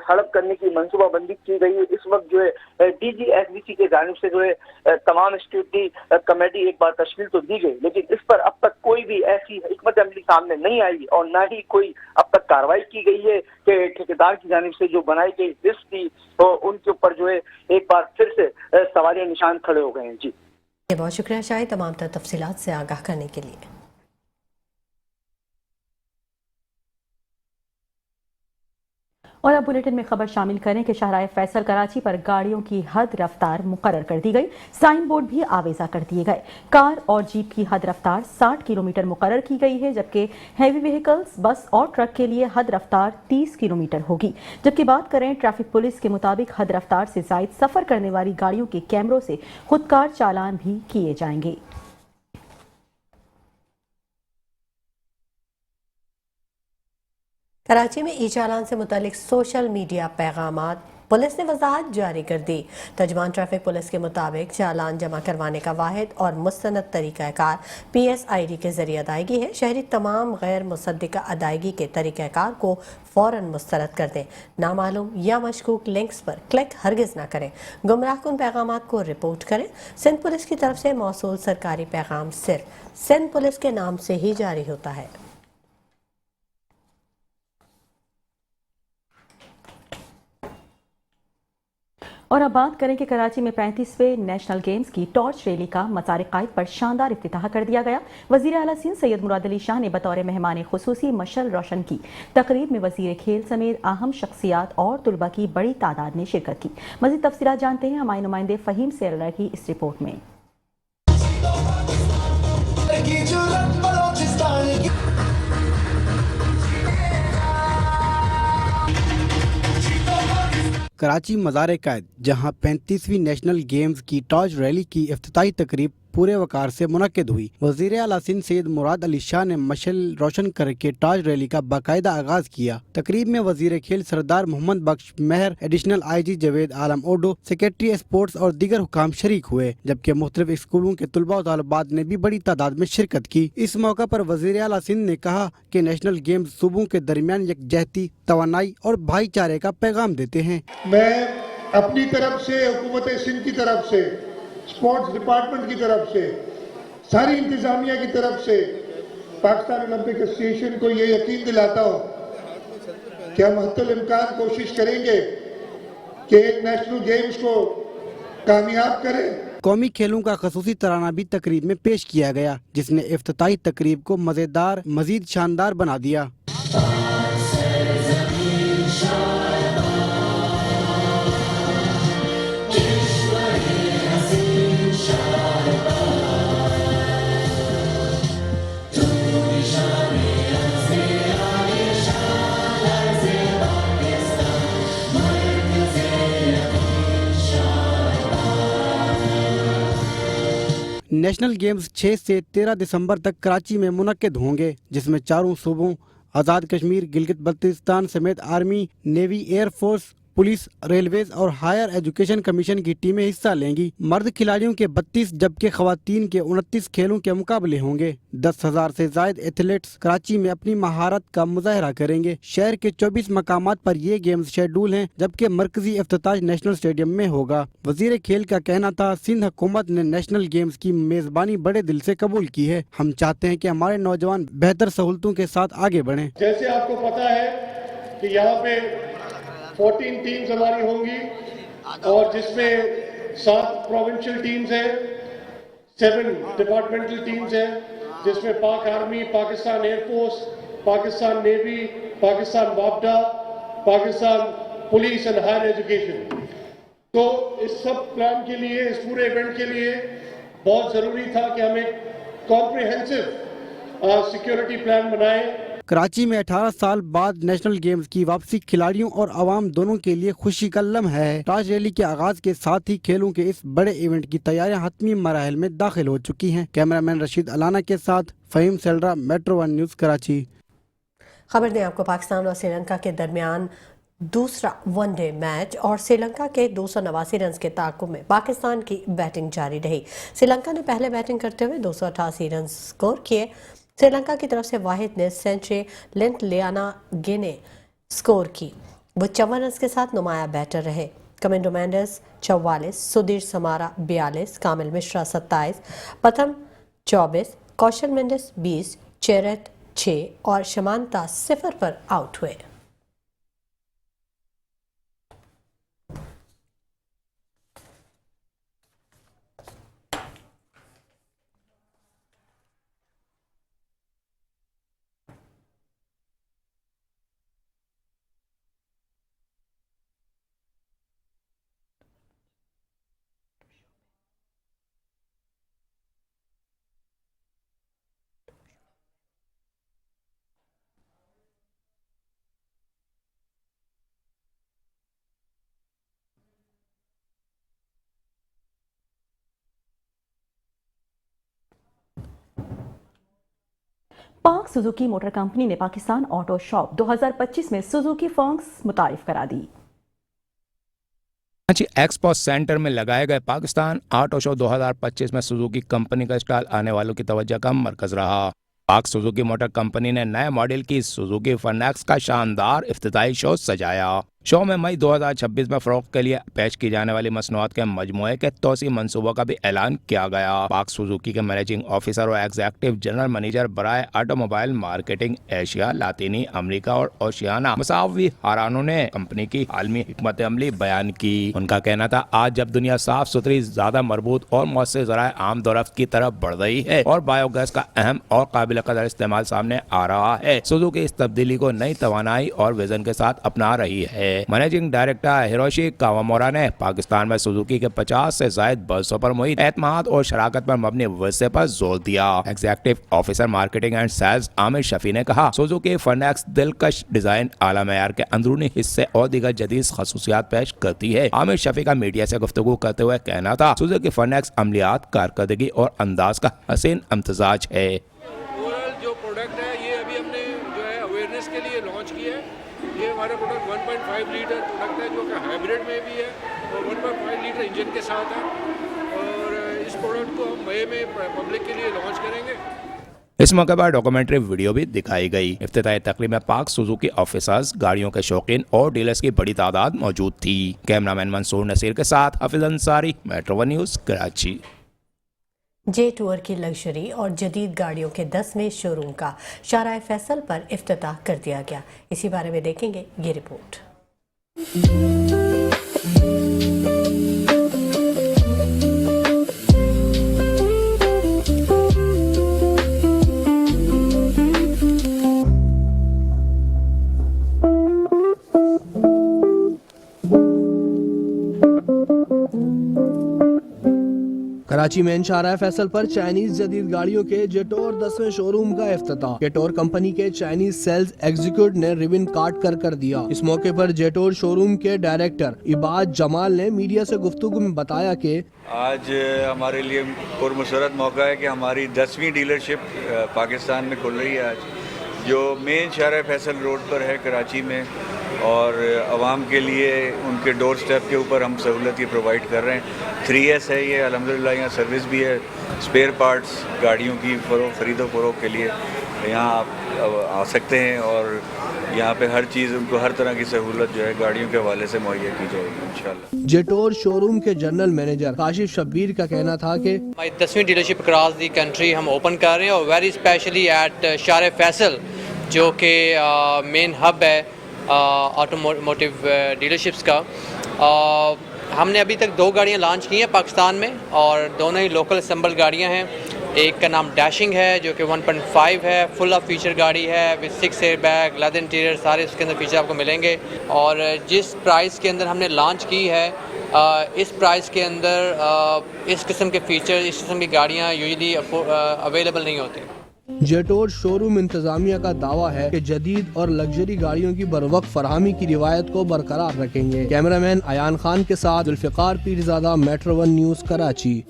Speaker 12: हड़प करने की मंसूबाबंदी की गई है। इस वक्त जो है DG SBC के जानिब से जो है तमाम सिक्योरिटी कमेटी एक बार तश्कील तो दी गई, लेकिन इस पर अब तक कोई भी ऐसी हिकमत अमली सामने नहीं आई और न ही कोई अब तक कार्रवाई की गई है कि ठेकेदार की जानिब से जो बनाई गई लिस्ट थी तो उनके ऊपर जो है एक बार फिर से सवालिया निशान खड़े हो गए हैं। जी
Speaker 2: बहुत शुक्रिया शाहिद, तमाम तर तफसीलात से आगाह करने के लिए।
Speaker 1: और अब बुलेटिन में खबर शामिल करें कि शाहराह फैसल कराची पर गाड़ियों की हद रफ्तार मुकर्रर कर दी गई। साइन बोर्ड भी आवेजा कर दिए गए। कार और जीप की हद रफ्तार 60 किलोमीटर मुकर्रर की गई है, जबकि हैवी व्हीकल्स, बस और ट्रक के लिए हद रफ्तार 30 किलोमीटर होगी। जबकि बात करें ट्रैफिक पुलिस के मुताबिक हद रफ्तार से जायद सफर करने वाली गाड़ियों के कैमरों से खुदकार चालान भी किए जाएंगे।
Speaker 2: कराची में ई चालान से मुतालिक सोशल मीडिया पैगामात पुलिस ने वजाहत जारी कर दी। तर्जुमान ट्रैफिक पुलिस के मुताबिक चालान जमा करवाने का वाहिद और मुस्तनद तरीक़ाकार PSID के जरिए अदायगी है। शहरी तमाम गैर मुसद्दिका अदायगी के तरीक़ाकार को फ़ौरन मुस्तरद कर दें। नामालूम या मशकूक लिंक्स पर क्लिक हरगिज़ ना करें। गुमराहकुन पैगामात को रिपोर्ट करें। सिंध पुलिस की तरफ से मौसूल सरकारी पैगाम सिर्फ सिंध पुलिस के नाम से ही जारी होता है।
Speaker 1: और अब बात करें कि कराची में 35वें नेशनल गेम्स की टॉर्च रैली का मज़ार-ए-क़ाइद पर शानदार इफ्तिताह कर दिया गया। वज़ीर आला सिंध सैयद मुराद अली शाह ने बतौर मेहमान खुसूसी मशल रोशन की। तकरीब में वज़ीर खेल समेत अहम शख्सियात और तुलबा की बड़ी तादाद ने शिरकत की। मज़ीद तफसीलात जानते हैं हमारे नुमाइंदे फ़हीम सेलर की इस रिपोर्ट में।
Speaker 13: कराची मज़ार-ए-क़ाइद, जहां 35वीं नेशनल गेम्स की टॉर्च रैली की इफ्तिताही तकरीब पूरे वकार से मुनक्किद हुई। वज़ीर आला सिंध सैयद मुराद अली शाह ने मशल रोशन करके टॉर्च रैली का बाकायदा आगाज किया। तकरीब में वज़ीर खेल सरदार मोहम्मद बख्श मेहर, एडिशनल IG जवेद आलम ओडो, सेक्रेटरी स्पोर्ट्स और दीगर हुकाम शरीक हुए, जबकि मुख्तलिफ स्कूलों के तुलबा और तालिबात ने भी बड़ी तादाद में शिरकत की। इस मौका पर वज़ीर आला सिंध ने कहा कि नेशनल गेम्स सूबों के दरमियान यकजहती, तवानाई और भाईचारे का पैगाम देते हैं।
Speaker 14: मैं अपनी तरफ से, हुकूमत सिंध की तरफ से, स्पोर्ट्स डिपार्टमेंट की तरफ से, सारी इंतजामिया की तरफ से पाकिस्तान ओलंपिक एसोसिएशन को ये यकीन दिलाता हूँ कि हम हद्दुल इम्कान कोशिश करेंगे कि एक नेशनल गेम्स को कामयाब करें।
Speaker 13: कौमी खेलों का खसूसी तराना भी तकरीब में पेश किया गया, जिसने इफ्तिताही तकरीब को मज़ेदार मजीद शानदार बना दिया। नेशनल गेम्स 6 से 13 दिसंबर तक कराची में मुनक्किद होंगे, जिसमें चारों सूबों आज़ाद कश्मीर, गिलगित बल्तिस्तान समेत army, navy, air force, police, railways और हायर एजुकेशन कमीशन की टीमें हिस्सा लेंगी। मर्द खिलाड़ियों के 32 जबकि खवातीन के 29 खेलों के मुकाबले होंगे। 10,000 से जायद एथलीट्स कराची में अपनी महारत का मुजाहरा करेंगे। शहर के 24 मकामात पर ये गेम्स शेड्यूल हैं, जबकि मरकजी इफ्तिताह नेशनल स्टेडियम में होगा। वजीर खेल का कहना था, सिंध हुकूमत ने नेशनल गेम्स की मेजबानी बड़े दिल से कबूल की है। हम चाहते हैं कि हमारे नौजवान बेहतर सहूलतों के साथ आगे बढ़ें।
Speaker 14: जैसे आपको पता है कि यहाँ पे 14 टीम्स हमारी होंगी और जिसमें 7 प्रोविंशियल टीम्स हैं, 7 डिपार्टमेंटल टीम्स हैं, जिसमें Pak army, Pakistan air force, Pakistan navy, Pakistan वापडा, Pakistan police and higher education. तो इस सब प्लान के लिए, इस पूरे इवेंट के लिए बहुत ज़रूरी था कि हम एक कॉम्प्रिहेंसिव सिक्योरिटी प्लान बनाएं।
Speaker 13: कराची में 18 साल बाद नेशनल गेम्स की वापसी खिलाड़ियों और आवाम दोनों के लिए खुशी का लम्हा है। टॉर्च रैली के आगाज के साथ ही खेलों के इस बड़े इवेंट की तैयारियां हतमी मराहल में दाखिल हो चुकी हैं। कैमरामैन रशीद अलाना के साथ फ़हीम सेलरा, मेट्रो 1 न्यूज़ कराची।
Speaker 2: खबर दें आपको, पाकिस्तान और श्रीलंका के दरमियान दूसरा वनडे मैच और श्रीलंका के 289 रन के ताक़ुब में पाकिस्तान की बैटिंग जारी रही। श्रीलंका ने पहले बैटिंग करते हुए 288 रन स्कोर किए। श्रीलंका की तरफ से वाहिद ने सेंचुरी लिंथ लियाना गे ने स्कोर की। वो 54 रन के साथ नुमाया बैटर रहे। कमेंडो मेंडिस 44, सुधीर समारा 42, कामिल मिश्रा 27, प्रथम 24, कौशल मेंडिस 20, चेरेट 6 और शमांता 0 पर आउट हुए।
Speaker 1: पाक सुजुकी मोटर कंपनी ने पाकिस्तान ऑटो शॉप 2025 में सुजुकी फंक्स मुतारिफ करा दी।
Speaker 15: कराची एक्सपो सेंटर में लगाए गए पाकिस्तान ऑटो शो 2025 में सुजुकी कंपनी का स्टॉल आने वालों की तवज्जो का मरकज रहा। पाक सुजुकी मोटर कंपनी ने नए मॉडल की सुजुकी फरनेक्स का शानदार इफ्तिताई शो सजाया। शो में मई 2026 में फरोख्त के लिए पेश की जाने वाली मसनूआत के मजमूए के तोसी मंसूबों का भी ऐलान किया गया। पाक सुजुकी के मैनेजिंग ऑफिसर और एग्जीक्यूटिव जनरल मैनेजर बराए ऑटोमोबाइल मार्केटिंग एशिया, लातीनी अमेरिका और ओशियाना मुसावी हारानों ने कंपनी की आलमी हिकमत अमली बयान की। उनका कहना था, आज जब दुनिया साफ सुथरी, ज्यादा मरबूत और मौसर ज़राए आमदोरफ्त की तरफ बढ़ रही है और बायोगैस का अहम और काबिल कदर इस्तेमाल सामने आ रहा है, सुजुकी इस तब्दीली को नई तवानाई और विजन के साथ अपना रही है। मैनेजिंग डायरेक्टर हिरोशी कावामोरा ने पाकिस्तान में सुजुकी के 50 से ज्यादा बसों पर मुहित एतमाद और शराकत पर मबनी वजह पर जोर दिया। Executive officer marketing and sales Aamir Shafi ने कहा, सुजुकी फरनेक्स दिलकश डिजाइन, आला मेयार के अंदरूनी हिस्से और दीगर जदीद खसूसियात पेश करती है। आमिर शफी का मीडिया से गुफ्तगू करते हुए कहना था, सुजुकी फरनेक्स अमलियात, कारकर्दगी और अंदाज का हसीन इम्तिजाज है।
Speaker 16: जो प्रोडक्ट है ये अभी हमने जो है अवेयरनेस के लिए लॉन्च किया है। ये हमारा प्रोडक्ट 1.5 लीटर प्रोडक्ट है जो कि हाइब्रिड में भी है और 1.5 लीटर इंजन के साथ है और इस प्रोडक्ट को हम मई में पब्लिक के लिए लॉन्च करेंगे।
Speaker 15: इस मौके पर डॉक्यूमेंट्री वीडियो भी दिखाई गई। इफ्तिताई तकरीब में पाक सुजुकी ऑफिसर्स, गाड़ियों के शौकीन और डीलर्स की बड़ी तादाद मौजूद थी। कैमरामैन मंसूर नसीर के साथ Hafiz Ansari, metro one news, Karachi.
Speaker 2: Jetour की लग्जरी और जदीद गाड़ियों के 10वें शोरूम का शाहराह फैसल पर इफ्तिताह कर दिया गया। इसी बारे में देखेंगे ये रिपोर्ट।
Speaker 10: कराची में शाहराह फैसल पर चाइनीज जदीद गाड़ियों के जेटोर 10वें शोरूम का इफ्तिताह जेटोर कंपनी के चाइनीज सेल्स एग्जीक्यूटिव ने रिबन काट कर दिया। इस मौके पर जेटोर शोरूम के डायरेक्टर इबाद जमाल ने मीडिया से गुफ्तगू में बताया कि
Speaker 17: आज हमारे लिए पुरमसरत मौका है कि हमारी 10वीं डीलरशिप पाकिस्तान में खुल रही है आज, जो मेन शाहराह फैसल रोड पर है कराची में, और आवाम के लिए उनके डोर स्टेप के ऊपर हम सहूलत ये प्रोवाइड कर रहे हैं। 3S है ये, अल्हम्दुलिल्लाह यहाँ सर्विस भी है, स्पेयर पार्ट्स गाड़ियों की ख़रीदो फरोख्त के लिए यहाँ आप आ सकते हैं और यहाँ पे हर चीज़, उनको हर तरह की सहूलत जो है गाड़ियों के हवाले से मुहैया की जाएगी इंशाल्लाह।
Speaker 10: जेटोर शोरूम के जनरल मैनेजर काशिफ शब्बीर का कहना था कि
Speaker 18: 10वीं डीलरशिप अक्रॉस दी कंट्री हम ओपन कर रहे हैं और वेरी स्पेशली एट शाहराह फैसल जो कि मेन हब है ऑटोमोटिव डीलरशिप्स का। हमने अभी तक 2 गाड़ियाँ लॉन्च की हैं पाकिस्तान में और दोनों ही लोकल असेंबल गाड़ियाँ हैं। एक का नाम डैशिंग है जो कि 1.5 है, फुल ऑफ फीचर गाड़ी है with 6 air bag, leather interior, सारे उसके अंदर फीचर आपको मिलेंगे। और जिस प्राइस के अंदर हमने लॉन्च की है, इस प्राइस के अंदर इस किस्म के फीचर, इस किस्म की गाड़ियाँ यूजुअली अवेलेबल नहीं होती।
Speaker 10: जेटोर शोरूम इंतजामिया का दावा है कि जदीद और लग्जरी गाड़ियों की बरवक्त फरहमी की रिवायत को बरकरार रखेंगे। कैमरामैन अयान खान के साथ Zulfiqar Pirzada, metro one news, Karachi.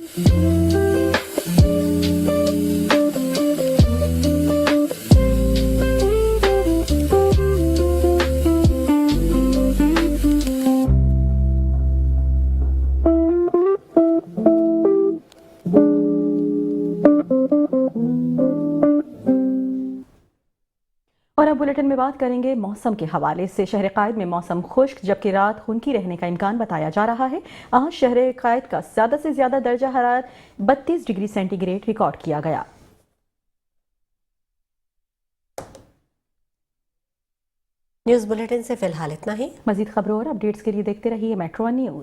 Speaker 1: और अब बुलेटिन में बात करेंगे मौसम के हवाले से। शहर कायद में मौसम खुश्क जबकि रात खुनकी रहने का इम्कान बताया जा रहा है। आज शहर कायद का ज्यादा से ज्यादा दर्जा हरारत 32 डिग्री सेंटीग्रेड रिकॉर्ड किया गया।
Speaker 2: न्यूज़ बुलेटिन से फिलहाल इतना ही।
Speaker 1: मजीद खबरों और अपडेट्स के लिए देखते रहिए मेट्रो वन न्यूज़।